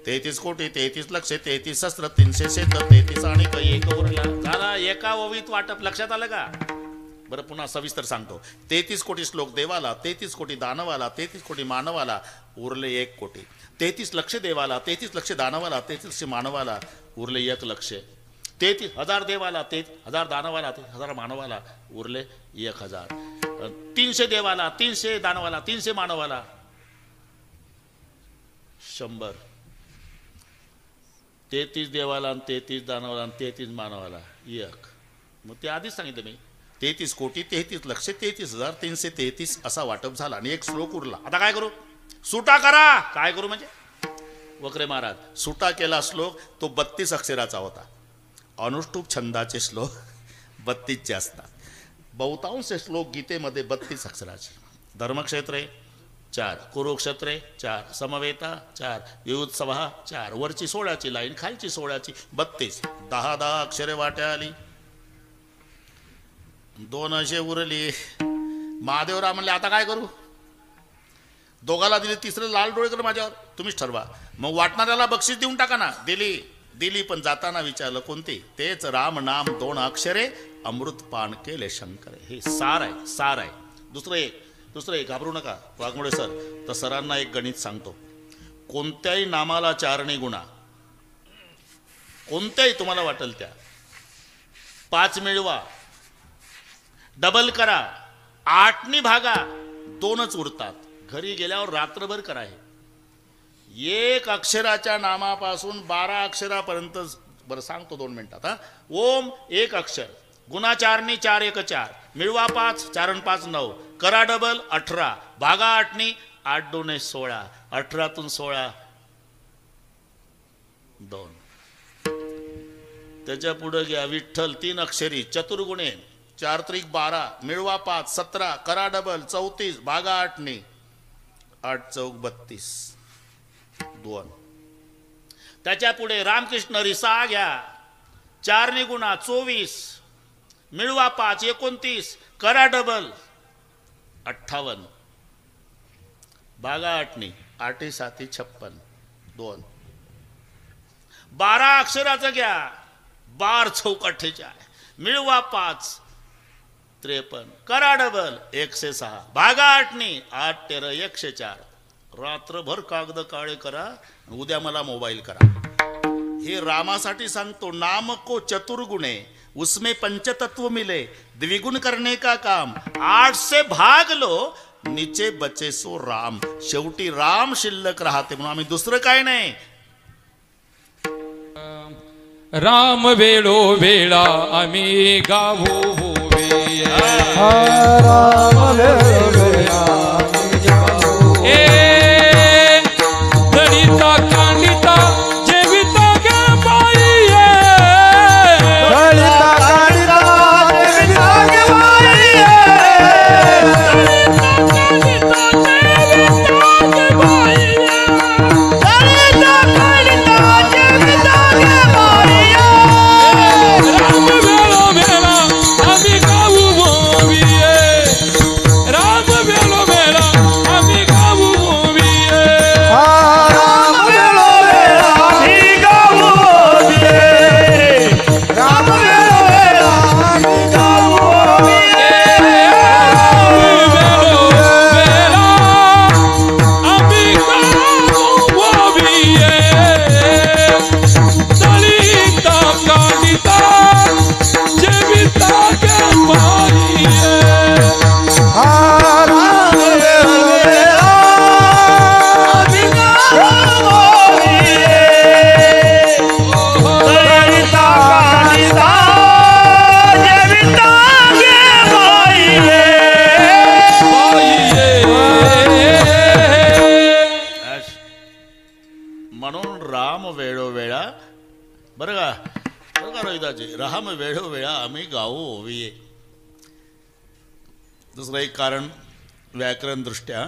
33 कोटी 33 लक्ष 33 सहस्त्र 300 शेत 33 आणि काही एक उरला. झाला एका ओवीत वाटप. लक्षात आलं का? बरं पुन्हा सविस्तर सांगतो. 33 कोटी श्लोक देवाला, 33 कोटी दानवाला, 33 कोटी मानवाला, उरले 1 कोटी. 33 लक्ष देवाला, 33 लक्ष दानवाला, 33 लक्ष मानवाला, उरले 1 लक्ष. 33,000 देवाला, 33,000 दानवाला, 33,000 मानवाला, उरले 1,000. 300 देवाला, 300 दानवाला, 300 मानवाला, 100. 33 देवाला, 33 दानवाला, 33 मानवाला 1. मग ते आधीच सांगितलं मी. 33 कोटी 33 लक्ष 33,333 असा वाटप झाला आणि 1 श्लोक उरला. आता काय करू? सुटा करा. काय करू म्हणजे? वक्रे महाराज सुटा केला श्लोक. तो 32 अक्षराचा होता. अनुष्टुप छंदाचे श्लोक 32चे असतात. बहुतांश श्लोक गीतेमध्ये 32 अक्षराचे. धर्मक्षेत्रे 4, कुरुक्षेत्रे 4, समवेता 4, विउत्सवा 4. वरची 16ची लाईन, खालची 16ची 32. 10 अक्षरे वाट्या आली. 2 असे उरली. महादेवराव म्हणले आता काय करू? दोघाला दिली, तिसरं लाल डोळे कर माझ्यावर, तुम्हीच ठरवा. मग वाटणाऱ्याला बक्षीस देऊन टाका ना. दिली पण जाताना विचारलं कोणती? तेच राम नाम 2 अक्षरे अमृत पान केले शंकर. हे सार आहे, सार आहे. दुसरं एक घाबरू नका वाघमोडे सर. तर सरांना एक गणित सांगतो. कोणत्याही नामाला 4 ने गुणा. कोणत्याही तुम्हाला वाटेल त्या. 5 मिळवा, डबल करा, 8 ने भागा, 2च उरतात. घरी गेल्यावर रात्रभर करा. हे 1 अक्षराच्या नामापासून 12 अक्षरापर्यंत. बरं सांगतो 2 मिनिटात. हा ओम 1 अक्षर. गुणा 4 ने 4 1 4. मिळवा 5, 4 आणि 5 9. करा डबल 18. भागा 8 ने 8 2 16. 18तून 16 2. त्याच्या पुढे घ्या विठ्ठल 3 अक्षरी चतुर्गुणे. 4 त्रिक 12. मिळवा 5 17. करा डबल 34. भागा 8 ने 8 चौक 32 2. त्याच्या पुढे रामकृष्ण रिसा घ्या, 4 ने गुणा 24, मिळवा 5 29, करा डबल 58, भागा 8 8 7 56 2, 12 अक्षराचं घ्या, 12 चौक 48, मिळवा 5 53, करा डबल 106, भागा 8 8 13 104. रात्रभर कागद काळे करा, उद्या मला मोबाईल करा. हे रामासाठी सांगतो. नाम को चतुर्गुणे उसमें पंचतत्व मिले, द्विगुण करने का काम, 8 से भाग लो नीचे बचे सो राम. शेवटी राम शिल्लक राहते म्हणून आम्ही दुसरं काय नाही. राम वेळो वेळा आम्ही गावो होवे. राम वेळोवेळा ए दलिता कांडिता जेविता गे बाई. दलिता काळिदा देविता गे बाई. दलिता काळिदा देविता गे बाई. राम वेळो वेळा आम्ही गावो होवे. राम वेळो वेळा आम्ही गावो होवे. राम वेळोवेळा आम्ही गावो होवे. राम वेळोवेळा आम्ही गावो होवे. म्हणून राम वेळोवेळा बरं का रोहिदाजी, राम वेळोवेळा आम्ही गावो होवी. दुसरं एक कारण व्याकरण दृष्ट्या,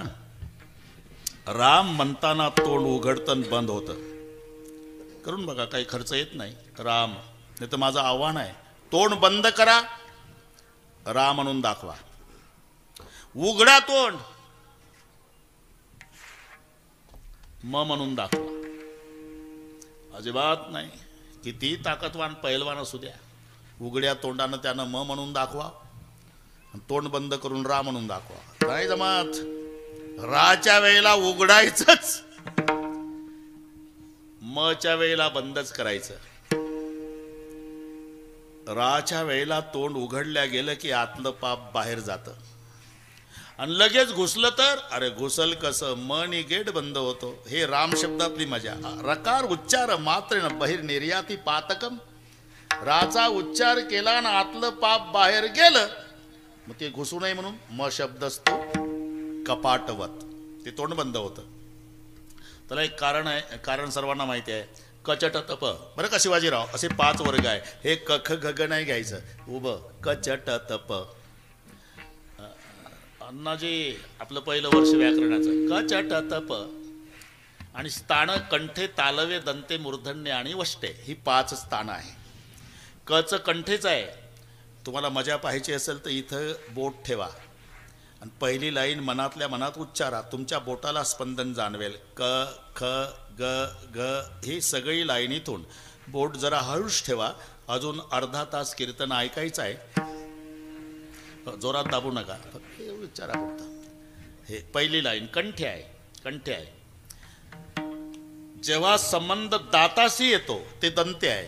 राम म्हणताना तोंड उघडतं बंद होतं. करून बघा, काही खर्च येत नाही. राम नाही तर माझं आव्हान आहे, तोंड बंद करा, राम म्हणून दाखवा. उघडा तोंड, म म्हणून दाखवा. अजिबात नाही. किती ताकदवान पैलवान असू द्या, उघड्या तोंडानं त्यानं म म्हणून दाखवा, तोंड बंद करून रा म्हणून दाखवा. नाही जमात. राच्या वेळेला उघडायचंच, मच्या वेळेला बंदच करायचं. राच्या वेळेला तोंड उघडल्या गेलं की आतलं पाप बाहेर जातं, आणि लगेच घुसलं तर अरे घुसल कसं, मनी गेट बंद होतो. हे राम शब्दातली मजा. रकार उच्चार मात्र बहिर निर्याती पातकम. राचा उच्चार केला ना आतलं पाप बाहेर गेलं, मग ते घुसू नये म्हणून म शब्द असतो कपाटवत, ते तोंड बंद होतं. त्याला एक कारण आहे, कारण सर्वांना माहिती आहे. कचट तप. बरं का शिवाजीराव, असे 5 वर्ग आहे. हे कख गग नाही घ्यायचं, उभं कचट तप. अण्णाजी आपलं पहिलं वर्ष व्याकरणाचं. कचट तप आणि स्थान कंठे तालवे दंते मूर्धन्य आणि वष्टे, ही 5 स्थानं आहे. कच कंठेच आहे. तुम्हाला मजा पाहायची असेल तर इथं बोट ठेवा आणि पहिली लाईन मनातल्या मनात उच्चारा, तुमच्या बोटाला स्पंदन जाणवेल. क ख ग घ ही सगळी लाईनीतून बोट जरा हळूच ठेवा. अजून अर्धा तास कीर्तन ऐकायचं आहे, जोरात दाबू नका, फक्त उच्चारा फक्त. हे पहिली लाईन कंठे आहे, कंठे आहे. जेव्हा संबंध दाताशी येतो ते दंते आहे.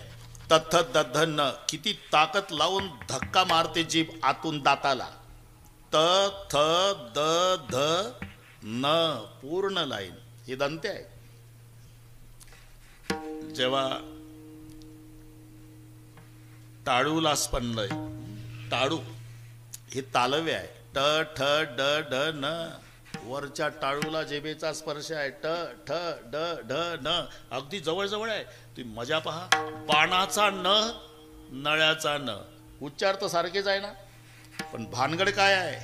तथ दध न, किती ताकद लावून धक्का मारते जीभ आतून दाताला. त थ द ध न, पूर्ण लाईन ही दंते आहे. जेव्हा टाळूला स्पंदय, टाळू हे तालवे आहे. ट ठ ड ढ न, वरच्या टाळूला जेबेचा स्पर्श आहे. ट ठ ड ढ न, अगदी जवळ आहे. तुम्ही मजा पहा. बाणाचा न, नळ्याचा न, उच्चार तर सारखेच आहे ना, पण भानगड काय आहे.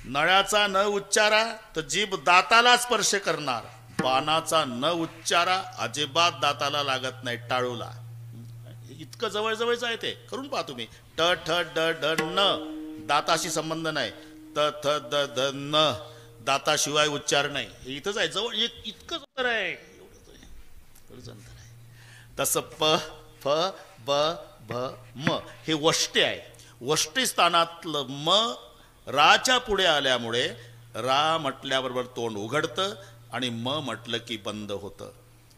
नळ्याचा न उच्चारा तर जीभ दाताला स्पर्श करणार, बाणाचा न उच्चारा अजिबात दाताला लागत नाही, टाळूला. इतकं जवळजवळच आहे ते, करून पहा तुम्ही. ट ठ ड ड न, दाताशी संबंध नाही. त थ द ध न, दाताशिवाय उच्चार नाही. हे इथंच आहे, जवळ इतकंच अंतर आहे, एवढंच अंतर आहे. तसं प फ ब भ म हे वष्टे आहे. वष्टी स्थानातलं म राच्या पुढे आल्यामुळे रा म्हटल्याबरोबर तोंड उघडतं आणि म म्हटलं की बंद होतं.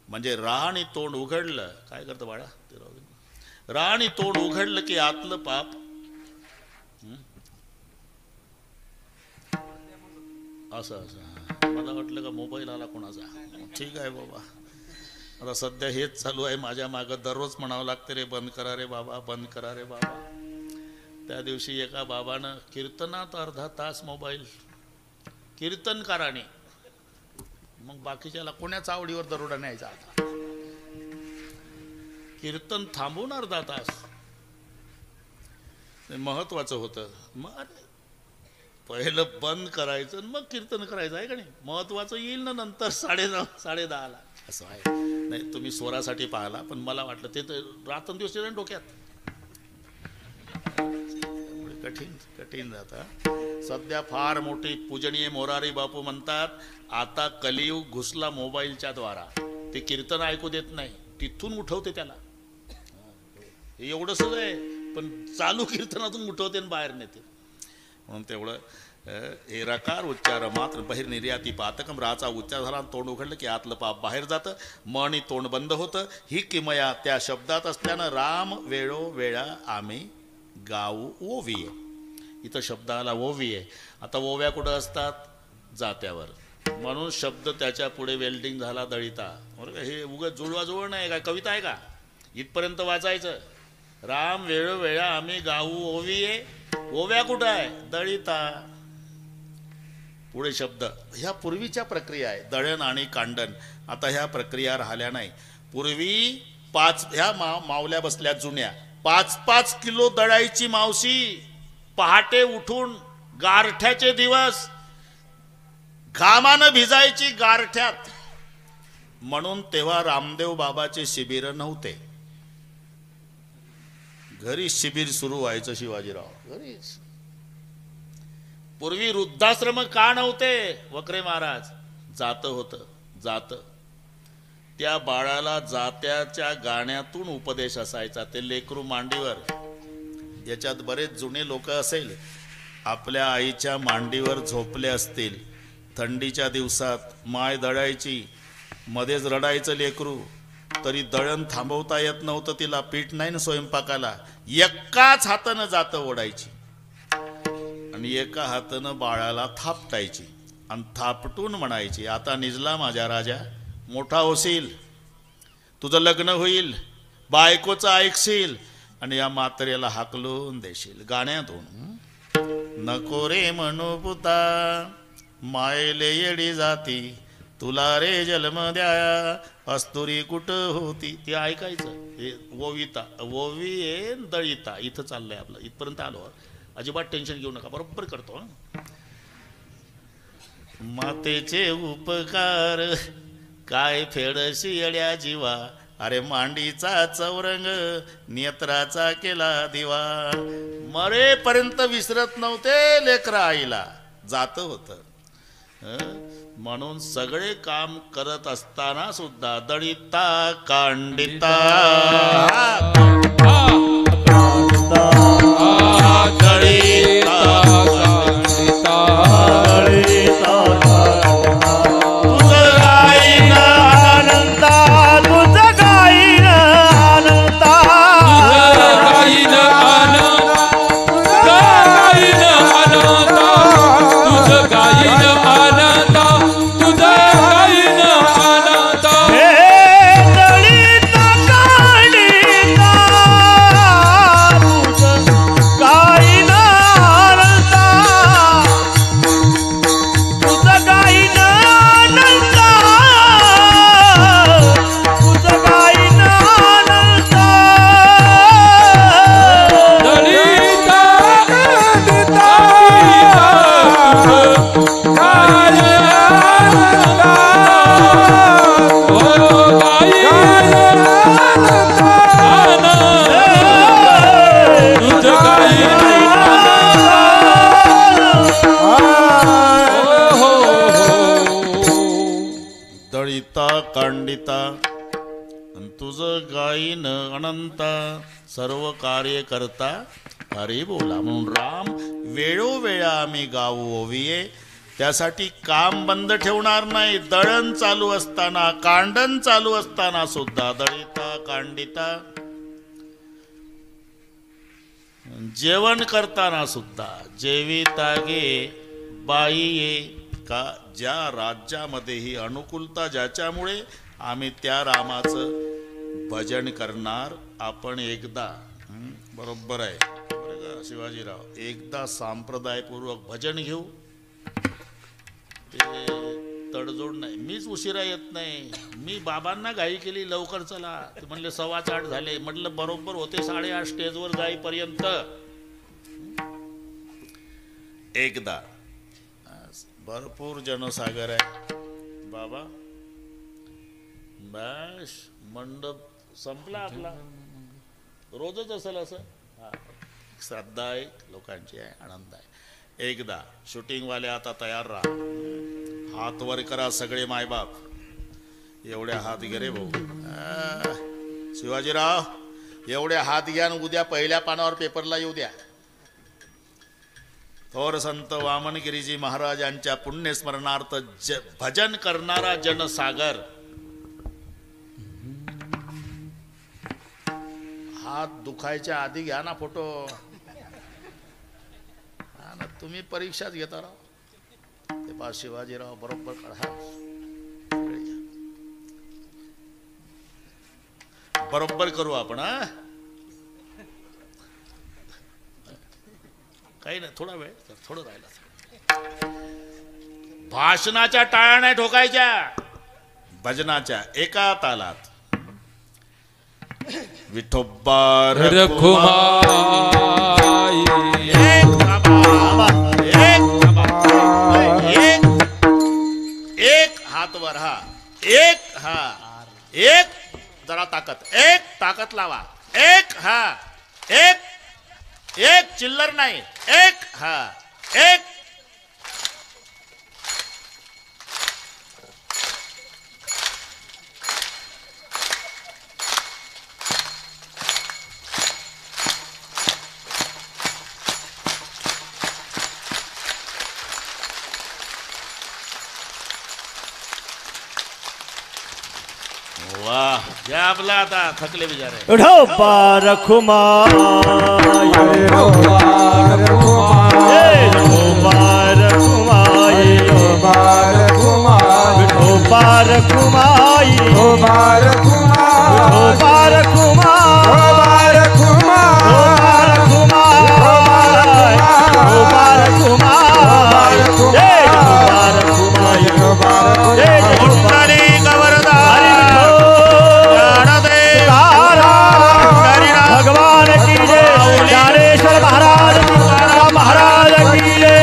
म्हणजे रा आणि तोंड उघडलं, काय करतं बाळा ते राहू दे. रा आणि तोंड उघडलं की आतलं पाप असं असं. मला वाटलं का मोबाईल आला कोणाचा. ठीक आहे बाबा, आता सध्या हेच चालू आहे माझ्या मागं. दररोज म्हणावं लागतं रे बंद करा रे बाबा, बंद करा रे बाबा. त्या दिवशी एका बाबानं कीर्तनात अर्धा तास मोबाईल, कीर्तनकाराने. मग बाकीच्याला कोण्याच्या आवडीवर दरोडा न्यायचा आता. कीर्तन थांबून अर्धा तास, महत्वाचं होतं. मग पहिलं बंद करायचं मग कीर्तन करायचं आहे का नाही. महत्वाचं येईल ना नंतर 9:30 10:30ला. असं आहे नाही, तुम्ही स्वरासाठी पाहिला, पण मला वाटलं ते तर रात्रंदिवस येतं डोक्यात. कठीण कठीण जातं. सध्या फार मोठी पूजनीय मोरारी बापू म्हणतात, आता कलियुग घुसला मोबाईलच्या द्वारा. ते कीर्तन ऐकू देत नाही, तिथून उठवते त्याला. हे एवढंसच आहे, पण चालू कीर्तनातून उठवते आणि बाहेर नेते. म्हणून तेवढं हे रकार उच्चार मात्र बहिर निर्याती पातकम. राचा उच्चार झाला, तोंड उघडलं की आतलं पाप बाहेर जातं, मन आणि तोंड बंद होतं. ही किमया त्या शब्दात असल्यानं राम वेळो वेळा आम्ही गाऊ ओवी आहे. इथं शब्दाला ओवी आहे. आता ओव्या कुठं असतात? जात्यावर. म्हणून शब्द त्याच्या पुढे वेल्डिंग झाला दळिता. बरं का, हे उगाच जुळवाजुळव नाही, काय कविता आहे का? इथपर्यंत वाचायचं. राम वेळोवेळा आम्ही गाऊ ओवी आहे. ओव्या कुठं आहे? दळिता. पुढे शब्द. ह्या पूर्वीच्या प्रक्रिया आहे, दळण आणि कांडण. आता ह्या प्रक्रिया राहिल्या नाही. पूर्वी ह्या मावल्या बसल्या जुन्या, 5-5 किलो दळायची मावशी. पहाटे उठून गारठ्याचे दिवस, घामानं भिजायची गारठ्यात. म्हणून तेव्हा रामदेव बाबाचे शिबिर नव्हते. घरी शिबिर सुरू व्हायचं शिवाजीराव घरीच. पूर्वी वृद्धाश्रम का नव्हते? वक्रे महाराज जात होतं, जात. त्या बाळाला जात्याच्या गाण्यातून उपदेश असायचा. ते लेकरू मांडीवर, याच्यात बरेच जुने लोक असेल, आपल्या आईच्या मांडीवर झोपले असतील. थंडीच्या दिवसात माय दळायची, मध्येच रडायचं लेकरू, तरी दळण थांबवता येत नव्हतं तिला. पीठ नाही ना स्वयंपाकाला. एकाच हातानं जातं ओढायची आणि एका हातानं बाळाला थापटायची आणि थापटून म्हणायची, आता निजला माझ्या राजा, मोठा होशील, तुझं लग्न होईल, बायकोचं ऐकशील आणि या म्हाताऱ्याला हाकलून देशील. गाण्यातून. नको रे म्हणू पुता, मायले येडी जाती, तुला रे जन्म द्या, अस्तुरी कुठं होती. ते ऐकायचं. हे ओविता, ओवी आहे दळिता. इथं चाललंय आपलं, इथपर्यंत आलो. अजिबात टेन्शन घेऊ नका, बरोबर करतो. मातेचे उपकार काय फेडशी अड्या जीवा, अरे मांडीचा चौरंग नेत्राचा केला दिवा. मरेपर्यंत विसरत नव्हते लेकरा आईला. जात होतं. म्हणून सगळे काम करत असताना सुद्धा दळिता कांडिता, दळिता तुझं गाईन अनंता, तुझं गाईन अनंता, गाईन अनंता, गाईन अनंता, तुझं गाईन अनंता, तुझं गाईन अनंता. दळिता कांडिता तुझं कांडिता आणि तुझं गायीन अनंता सर्व कार्य करता हरी बोला. म्हणून राम वेळोवेळा आम्ही गाऊ ओविये. त्यासाठी काम बंद ठेवणार नाही. दळण चालू असताना, कांडण चालू असताना सुद्धा दळिता कांडिता, जेवण करताना सुद्धा जेविता गे बाई ये. का ज्या राज्यामध्ये ही अनुकूलता ज्याच्यामुळे आम्ही त्या रामाचं भजन करणार. आपण एकदा बरोबर आहे बरं का शिवाजीराव, एकदा संप्रदायपूर्वक भजन घेऊ. ते तडजोड नाही. मीच उशिरा येत नाही. मी बाबांना घाई केली लवकर चला. ते म्हणले 8:15 झाले. म्हटलं बरोबर होते 8:30 स्टेजवर जाईपर्यंत. एकदा भरपूर जनसागर आहे बाबा. बस मंडप संपला आपला. रोजच असेल असं. श्रद्धा आहे लोकांची आहे, आनंद आहे. एकदा शूटिंगवाले आता तयार राहा. हात वर करा सगळे मायबाप. एवढ्या हात घे रे भाऊ. शिवाजीराव एवढे हात घ्या. उद्या पहिल्या पानावर पेपरला येऊ द्या. थोर संत वामनगिरीजी महाराजांच्या पुण्यस्मरणार्थ भजन करणारा जनसागर. हात दुखायच्या आधी घ्या ना फोटो. हा ना, तुम्ही परीक्षाच घेता राव. ते पा शिवाजीराव बरोबर काढा. बरोबर करू आपण. हा काही नाही, थोडा वेळ थोडं राहिला. भाषणाच्या टाळ्या नाही ठोकायच्या. भजनाच्या एका तालात. विठोबा रखुमाई एक हात वर. हा एक. हा एक. जरा ताकद. एक ताकद लावा. एक. हा एक. एक चिल्लर नाही. एक. हा एक. वाह घ्या आपला. आता थकले बिचारे. विठोबा रखुमाई. विठोबा रखुमाई. विठोबा रखुमाई. विठोबा रखुमाई. विठोबा भगवान की जय. ज्ञानेश्वर महाराज महाराज की जय.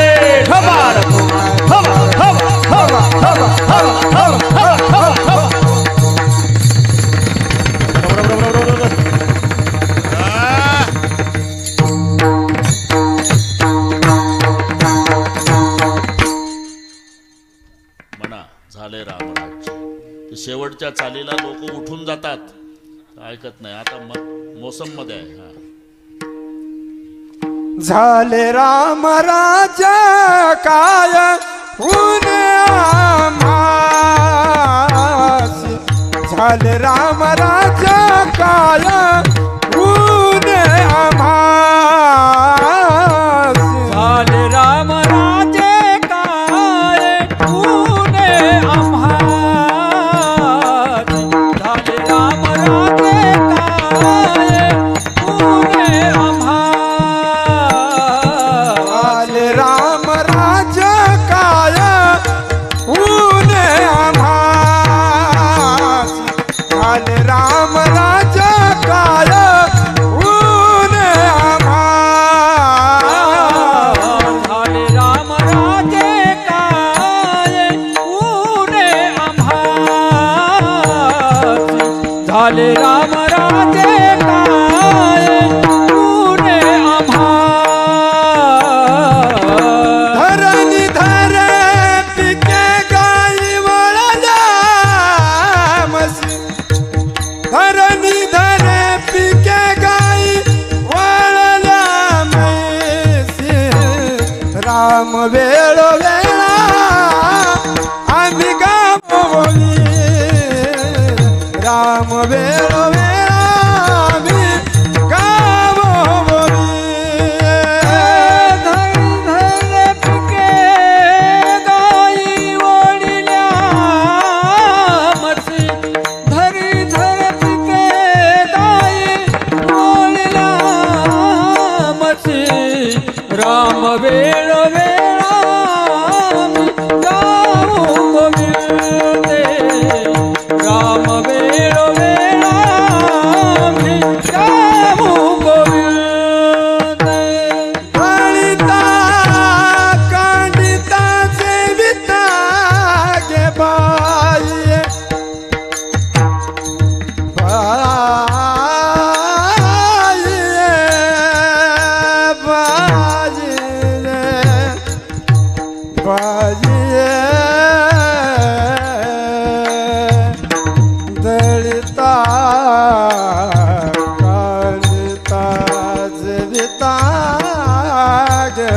म्हणा झाले रामराज्य. शेवटच्या चालीला लोक उठून जातात. ऐकत नाही. आता मोसम मध्ये आहे. हा झाले राम राजा काय ऊन आम्हास. झाले राम राजा काय ऊन आम्हास. झाले राम राजे काय ऊन आम्हास. झाले राम राजे काय ऊन आम्हास. राम राजा काय ऊन आम्हास. झाले राम राजा काय ऊन आम्हास. झाले राम राजे काय ऊन आम्हास. झाले राम राजे काय ऊन आम्हास. धरणी धर पिके गाई वळल्या राम वेळोवेळा आम्ही गावोली राम वेळोवेळा आम्ही गावोली धरी धरे पिके गाई ओढिल्या मसी धरी धरे पिके गाई ओढिल्या मसी राम वेळोवेळा गाऊ गोविंदे राम वेळोवेळा गाऊ गोविंदे कांडिता कांडिता सेविता गे बाई दलिता कालिता जलिता ग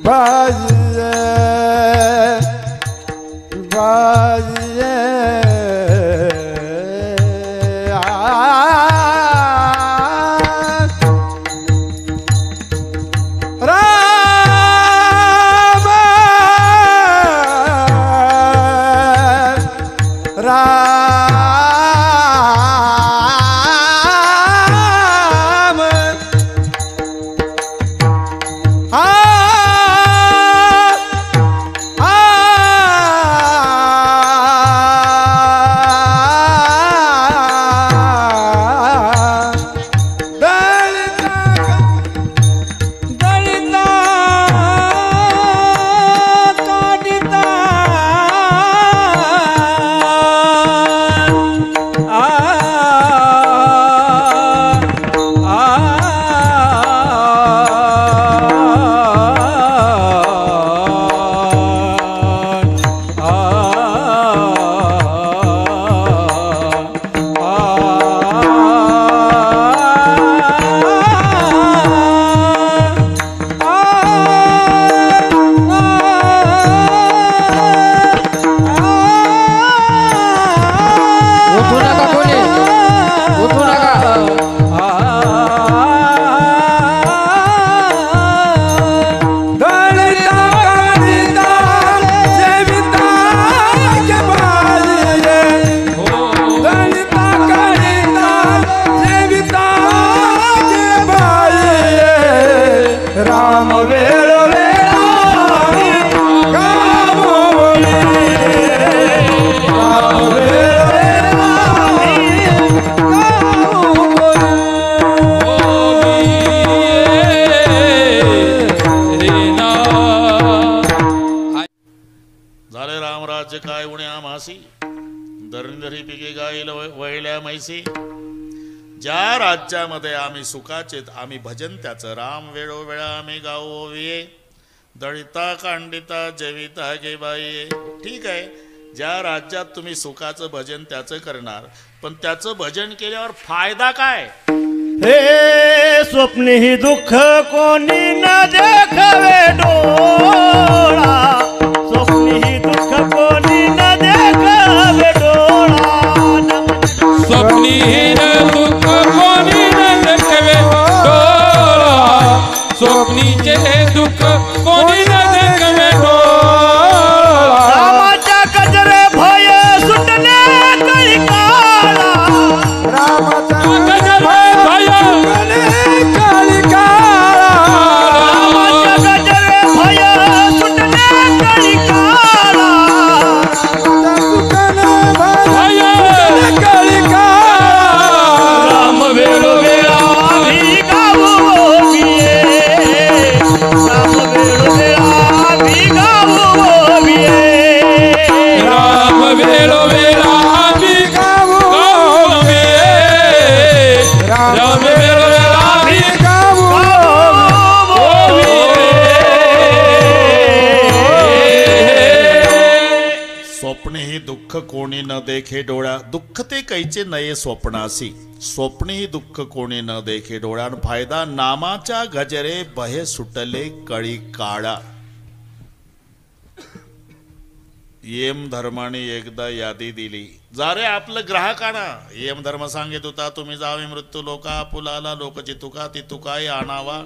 बाजिये बाजिये धरी पिके गाईल वळल्या मैसी ज्या राज्यामध्ये आम्ही सुखाचेत आम्ही भजन त्याचं राम वेळोवेळा आम्ही गावोविये दळिता कांडिता जविता गे बाई ठीक आहे ज्या राज्यात तुम्ही सुखाचं भजन त्याचं करणार पण त्याचं भजन केल्यावर फायदा काय हे स्वप्नी ही दुःख कोणी न देखवे डोळा स्वप्नी ही दुःख कोणी न देखवे डोळा स्वप्नीहीन दुःख कोणी न देखवे डोळा स्वप्नीचे दुःख कोणी न देखवे डोळा रामाच्या गजरे भय सुटले काही काळा रामाचा भय काळी काळा रामाच्या गजरे भय सुटले काही काळा भय काळी काळा राम वेळोवेळा आम्ही गावोविये राम वेळोवेळा आम्ही गावोविये राम वेळोवेळा आम्ही गावोविये राम वेळोवेळा आम्ही स्वप्ने ही दुःख कोणी न देखे डोळ्या दुःख ते कैचे नये स्वप्नासी स्वप्ने ही दुःख कोणी न देखे डोळ्यान फायदा नामाच्या गजरे बहे सुटले कळी काळा यम धर्माने एकदा यादी दिली, जा रे आपलं ग्राहकांना. यम धर्म सांगित होता, तुम्ही जावे मृत्यू लोका, पुलाला लोकची तुका, ती तुकाई आणावा.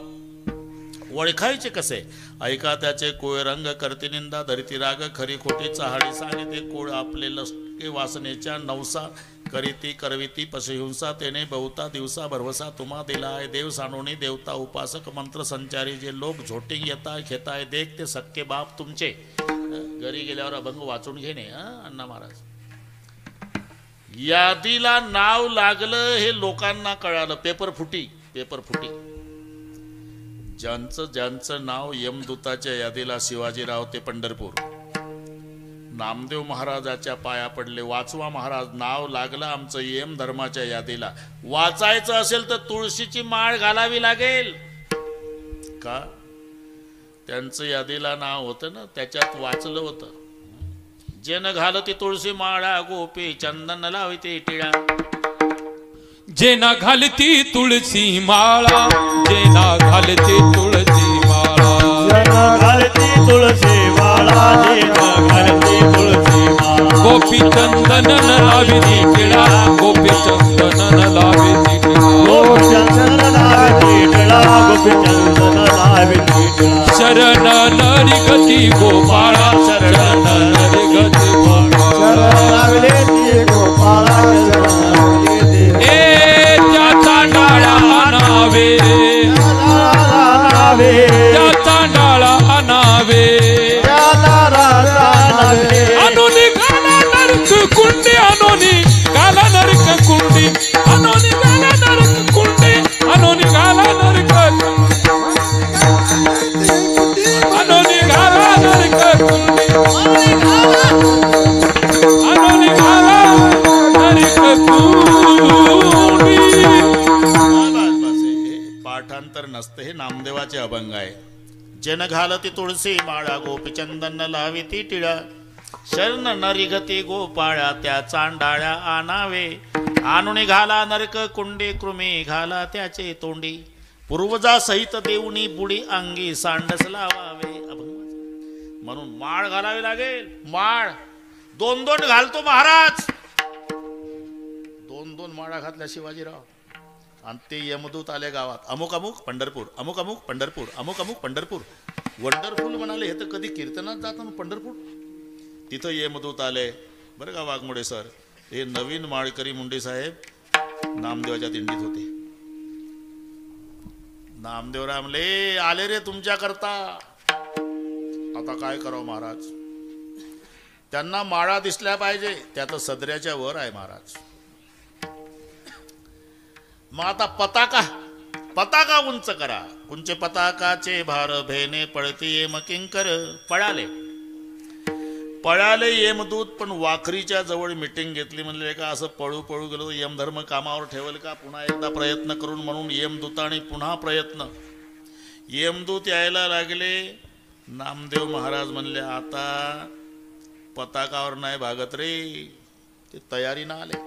ओळखायचे कसे? ऐका त्याचे कोय रंग, करती निंदा, धरती राग, खरी खोटी चहाडी सांगे ते कोळ आपले लष्के वासनेच्या नवसा, करीती करविती पशुहिंसा, तेने बहुता दिवसा भरवसा तुम्हा दिलाय. देव सानोनी देवता उपासक, मंत्र संचारी जे लोक झोटिंग येताय खेताय, देख ते सक्के बाप तुमचे. घरी गेल्यावर अभंग वाचून घेणे. अण्णा महाराज, यादीला नाव लागलं हे लोकांना कळालं. पेपर फुटी. ज्यांचं नाव यमदूताच्या यादीला, शिवाजीराव ते पंढरपूर, नामदेव महाराजाच्या पाया पडले. वाचवा महाराज, नाव लागलं आमचं यम धर्माच्या यादीला. वाचायचं असेल तर तुळशीची माळ घालावी लागेल का? त्यांचं यादीला नाव होतं ना, त्याच्यात वाचलं होतं, जेन घालती तुळशी माळा, गोपी चंदन लावती टिळा. जेना घालती तुळशी माळा, जेना घालती तुळशी माळा, घालती तुळशी माळा, घालती तुळशी माळा. गोपी चंदन लाविती टिळा, गोपी चंदन लाविती टिळा. गोपी चंदन लाविती टिळा, गोपी चंदन लाविती टिळा. शरण नरी गती गोपाळा, शरण नरी गती गोपाळा. लागले ती गोपाळा, ए त्याचा डाळा आणावे, त्याचा डाळा आणावे. अनोनी गाला नरक कुंडी, अनोनी गाला नरक कुंडी, अनोनी गाला नरक कुंडी, अनोनी गाला नरक, अनोनी गाला नरक कुंडी, अनोनी गाला नरक कुंडी. बस, हे पाठांतर नसतं, हे नामदेवाचे अभंग आहे. जन घालती तुळशी माळा, गोपी चंदन लाविती टिळा. शरण नरिगती गोपाळा, त्या चांडाळ्या आणावे. आणुनी घाला नरक कुंडी, कृमी घाला त्याचे तोंडी. पूर्वजा सहित देऊनी बुडी, अंगी सांडस लावावे. म्हणून माळ घालावी लागेल. माळ 2-2 घालतो महाराज. 2-2 माळा घातल्या शिवाजीराव. आणि ते यमदूत आले गावात, अमुक अमुक पंढरपूर, अमुक अमुक पंढरपूर, अमुक अमुक पंढरपूर. वंडरफुल म्हणाले, हे तर कधी कीर्तनात जातो पंढरपूर. तिथं यमदूत आले बरं का वाघमोडे सर. हे नवीन माळकरी मुंडे साहेब नामदेवाच्या दिंडीत होते. नामदेव रामले आले रे तुमच्या करता. आता काय करावं महाराज, त्यांना माळा दिसल्या पाहिजे, त्यात सदऱ्याच्या वर आहे महाराज. मग आता पताका उंच करा. कुंचे पताकाचे भार भेने पळती येम किंकर. पळाले यमदूत, पण वाखरीच्या जवळ मिटिंग घेतली. म्हणले का असं पळू गेलो यमधर्म कामावर ठेवल का? पुन्हा एकदा प्रयत्न करून, म्हणून यमदूताने पुन्हा प्रयत्न. यमदूत यायला लागले. नामदेव महाराज म्हणले आता पताकावर नाही भागत रे. ते तयारीनं आले.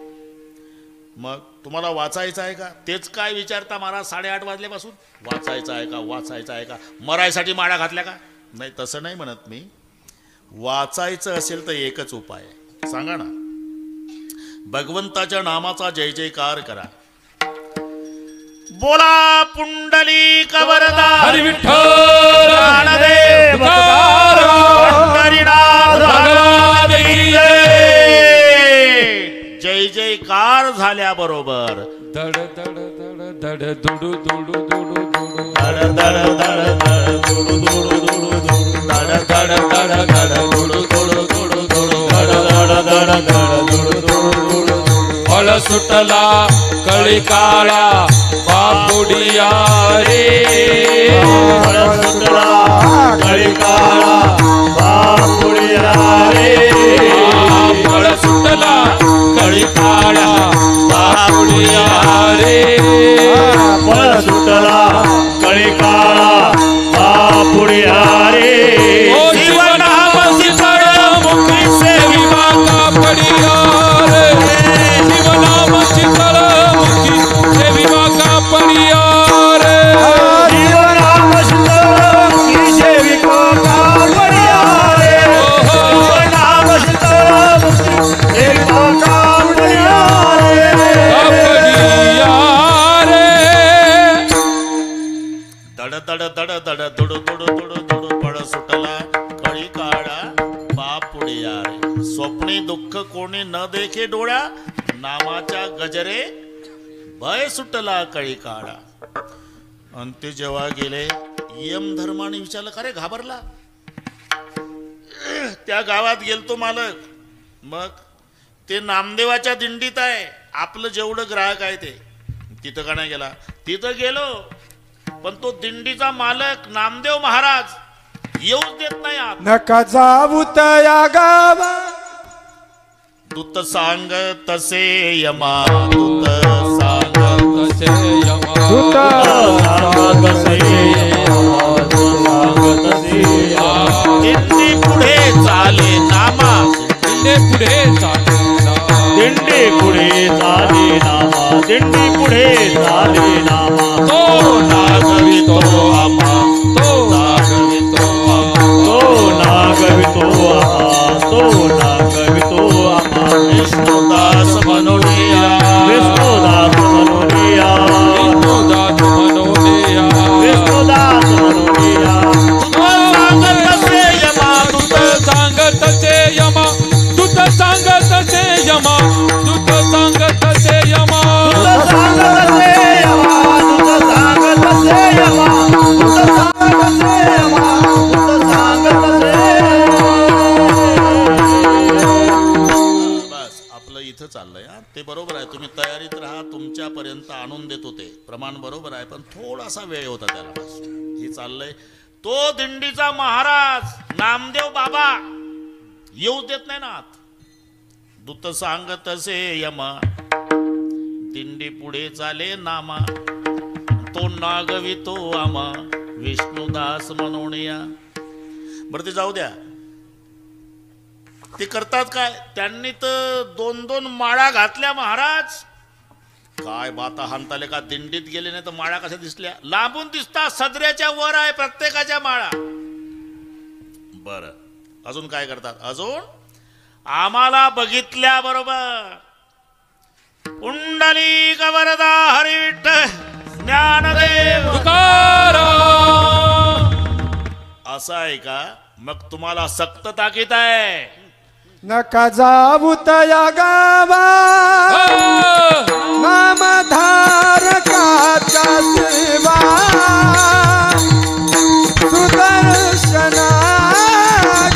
मग तुम्हाला वाचायचं आहे का? तेच काय विचारता महाराज 8:30 वाजल्यापासून. वाचायचं आहे का? मरायसाठी माळा घातल्या का? नाही, तसं नाही म्हणत मी. वाचायचं असेल तर एकच उपाय आहे, सांगा ना. भगवंताच्या नामाचा जय जयकार करा. बोला पुंडलिक वरदा हरी विठ्ठल ज्ञानदेव पंढरीनाथ भगवान की जय जयकार झाल्याबरोबर दड दड दड दड दुडू दुडू दुडू दुडू धड धड धड धड दुडू दुडू दुडू दुडू दड दड दड दड दुडू दुडू दुडू दुडू धड धड धड धड दुडू दुडू दुडू फळ सुटला कळी काळा बापुडिया रे. फळ सुटला कळी काळा बापुडिया रे. फळ सुटला कळी काळा बापुडिया रे. फळ सुटला कळी काळा बापुडिया रे. ओ जीवनामसी मुक्ती सेवी माता पडिया रे. जीवनामसी मुक्ती सेवी माता पडिया रे. जीवनामसी तुडू तुडू तुडू पळ सुटला कळी काळा बाप पुढे या रे स्वप्नी दुःख कोणी न देखे डोळ्या नामाच्या गजरे भय सुटला कळी काळा. आणि ते जेव्हा गेले यम धर्माने विचारलं का रे घाबरला. त्या गावात गेलतो मालक. मग ते नामदेवाच्या दिंडीत आहे. आपलं जेवढं ग्राहक आहे ते तिथं का नाही गेला. तिथं गेलो पण तो दिंडीचा मालक नामदेव महाराज येऊच देत नाही आत. नका जाऊ तया गावा दूत सांग तसे यमा दूत सांग तसे यमा दूत सांग तसे यमा सांग तसे यमा. दिंडी पुढे चाले नामा दिंडे पुढे चाले नामा. दिंडी पुढे चाले नामा. दिंडी पुढे चाले नामा. तो नागवितो आम्हा तो नागवितो तो नागवितो आम्हा. तो नागवितो आम्हा. विष्णुदास मनोनिया विष्णुदास मनोनिया. विष्णुदास मनोनिया. विष्णुदास मनोनिया. सांगत असे यमा दूत सांगत से यमा दूत सांगत से यमा दूत सांगत से यमा. दूत सांगत असे यमा. दूत सांगत असे यमा. दूत सांगत असे यमा. दूत सांगत असे. बस आपलं इथं चाललंय हा. ते बरोबर आहे. तुम्ही तयारीत राहा. तुमच्यापर्यंत आणून देतो ते प्रमाण बरोबर आहे. पण थोडासा वेळ होता त्याला. बस हे चाललंय. तो दिंडीचा महाराज नामदेव बाबा येऊ देत नाही ना आत. दूत सांगत असे यमा दिंडी पुढे चाले नामा तो नागवितो आमा विष्णुदास मनोनिया. बरं ते जाऊ द्या. ते करतात काय. त्यांनी तर 2-2 माळा घातल्या महाराज. काय बाता हाणताले का. दिंडीत गेले नाही तर माळा कशा दिसल्या. लांबून दिसतात. सदऱ्याच्या वर आहे प्रत्येकाच्या माळा. बर अजून काय करतात. अजून आम्हाला बघितल्या बरोबर कुंडली वरदा हरी विठ्ठल ज्ञानदेव तुकाराम. असं आहे का. मग तुम्हाला सक्त ताकीद आहे. नका जाऊ तया गावा नामधारकाचा सेवा सुदर्शना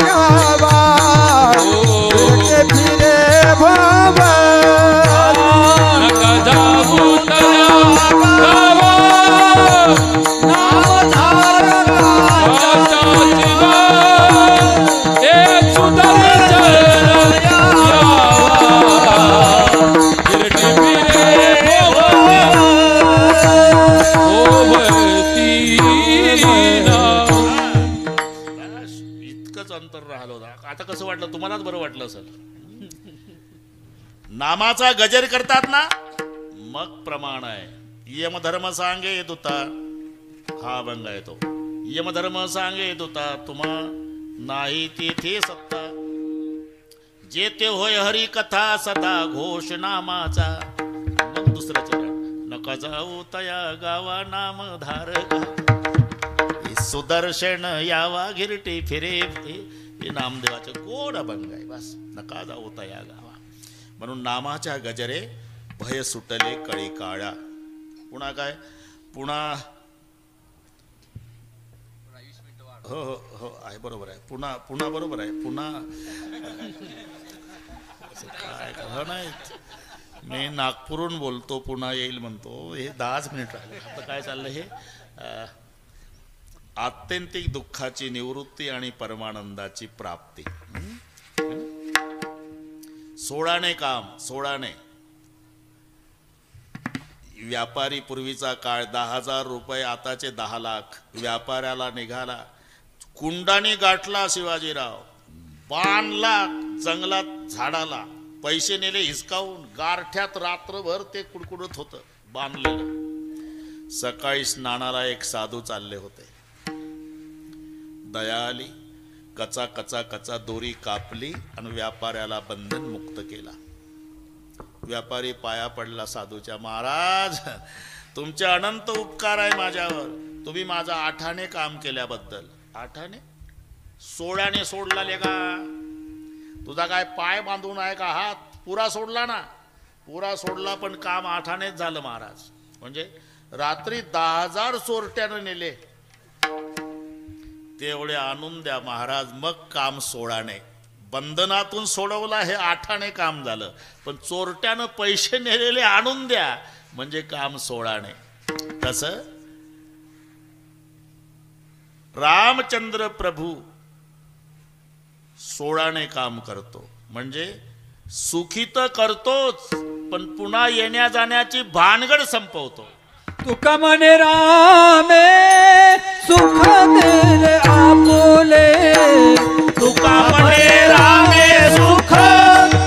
गावा फिरे फिरे भव नका जाऊ तया गावा नामधारकाचा सेवा एक सुदर्शन इतकंच अंतर राहिलं होतं. आता कसं वाटलं तुम्हालाच बरं वाटलं असेल. नामाचा गजर करतात ना मग प्रमाण आहे. यमधर्म सांगे दुता हा अभंग आहे तो. यमधर्म सांगे दुता तुम्हा नाही तेथे सत्ता जेते होय हरी कथा सदा घोष नामाचा. मग दुसरं चरण नका जाऊ तया गावा नाम धारका सुदर्शन यावा गिरटी फिरे. हे नामदेवाचे गोड अभंग आहे. बस नका जाऊ तया गावा. म्हणून नामाच्या गजरे भय सुटले कळी काळा. पुन्हा काय. पुन्हा हो हो हो आहे बरोबर आहे. पुन्हा पुन्हा बरोबर आहे. पुन्हा काय हो नाही. मी नागपूरहून बोलतो पुन्हा येईल म्हणतो. हे 10 मिनिट राहिले. आता काय चाललं हे आत्यंतिक दुःखाची निवृत्ती आणि परमानंदाची प्राप्ती. सोळाने काम. सोळाने व्यापारी पूर्वीचा काळ 10,000 रुपये आताचे 10 लाख. व्यापाऱ्याला निघाला कुंडाने गाठला शिवाजीराव. बांधला जंगलात झाडाला. पैसे नेले हिसकावून. गारठ्यात रात्रभर ते कुडकुडत होतं बांधलेलं. सकाळी स्नानाला एक साधू चालले होते. दया आली. कचा कचा कचा दोरी कापली आणि व्यापाऱ्याला बंधन मुक्त केला. व्यापारी पाया पडला साधूच्या. महाराज तुमचे अनंत उपकार आहे माझ्यावर. तुम्ही माझा आठाने काम केल्याबद्दल. आठाने 16ने सोडला लेका. तुझा काय पाय बांधून आहे का हात? पुरा सोडला ना, पुरा सोडला, पण काम 8नेच झालं महाराज. म्हणजे रात्री 10,000 चोरट्यानं नेले, तेवढे आणून द्या महाराज, मग काम 16ने. बंधनातून सोडवला हे 8ने काम झालं, पण चोरट्यानं पैसे नेलेले आणून द्या म्हणजे काम 16ने. तसं रामचंद्र प्रभू 16ने काम करतो. म्हणजे सुखी तर करतोच, पण पुन्हा येण्या जाण्याची भानगड संपवतो. तुका म्हणे रामे सुख दिले आपुले, तुका म्हणे रामे सुख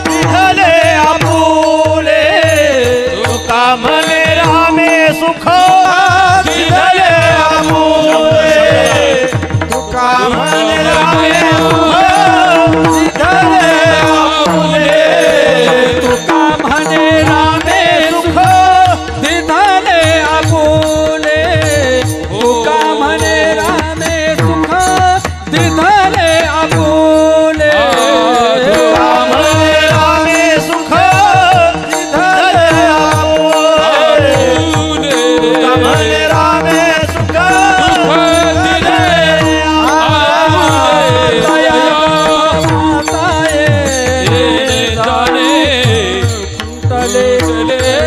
दिले आपुले, तुका म्हणे रामे सुख दिले आपुले, तुका म्हणे रामे सुख दिले आपुले, तुका म्हणे रामे सुख दिधले आपुले, तुका म्हणे रामे सुख दिधले आपुले, तुका म्हणे रामे सुख दिले आपुले, तुका म्हणे रामे सुख दिले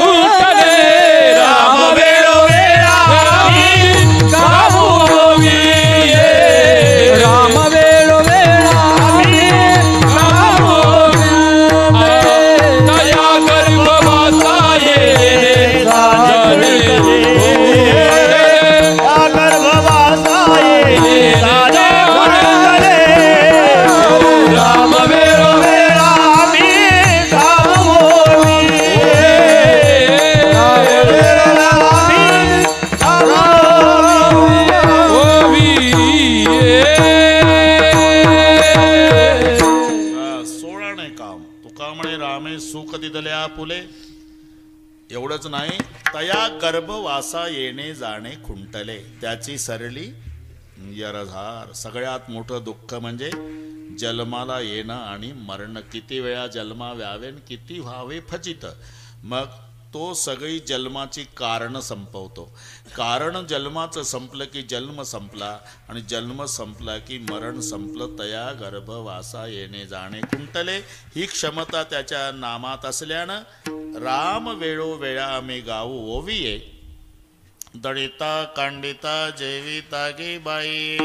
आपुले. राम वेळो वेळा गाऊ गोविये, राम वेळो वेळा गाऊ दया गर्भवासा येणे जाणे, राम वेळो वेळा गाऊ सोळाने काम. तुका म्हणे रामे सुख दिदले आपुले. एवढंच नाही, तया गर्भवासा येणे जाणे खुंटले, त्याची सरली यरधार. सगळ्यात मोठं दुःख म्हणजे जन्माला येणं आणि मरण. किती वेळा जन्मा व्यावे आणि किती व्हावे फजित. मग तो सगळी जन्माची कारण संपवतो. कारण जन्माचं संपलं की जन्म संपला, आणि जन्म संपला की मरण संपलं. तया गर्भवासा येणे जाणे खुंटले. ही क्षमता त्याच्या नामात असल्यानं राम वेळोवेळा आम्ही गाऊ ओविये. दळिता कांडिता जेविता गे बाई.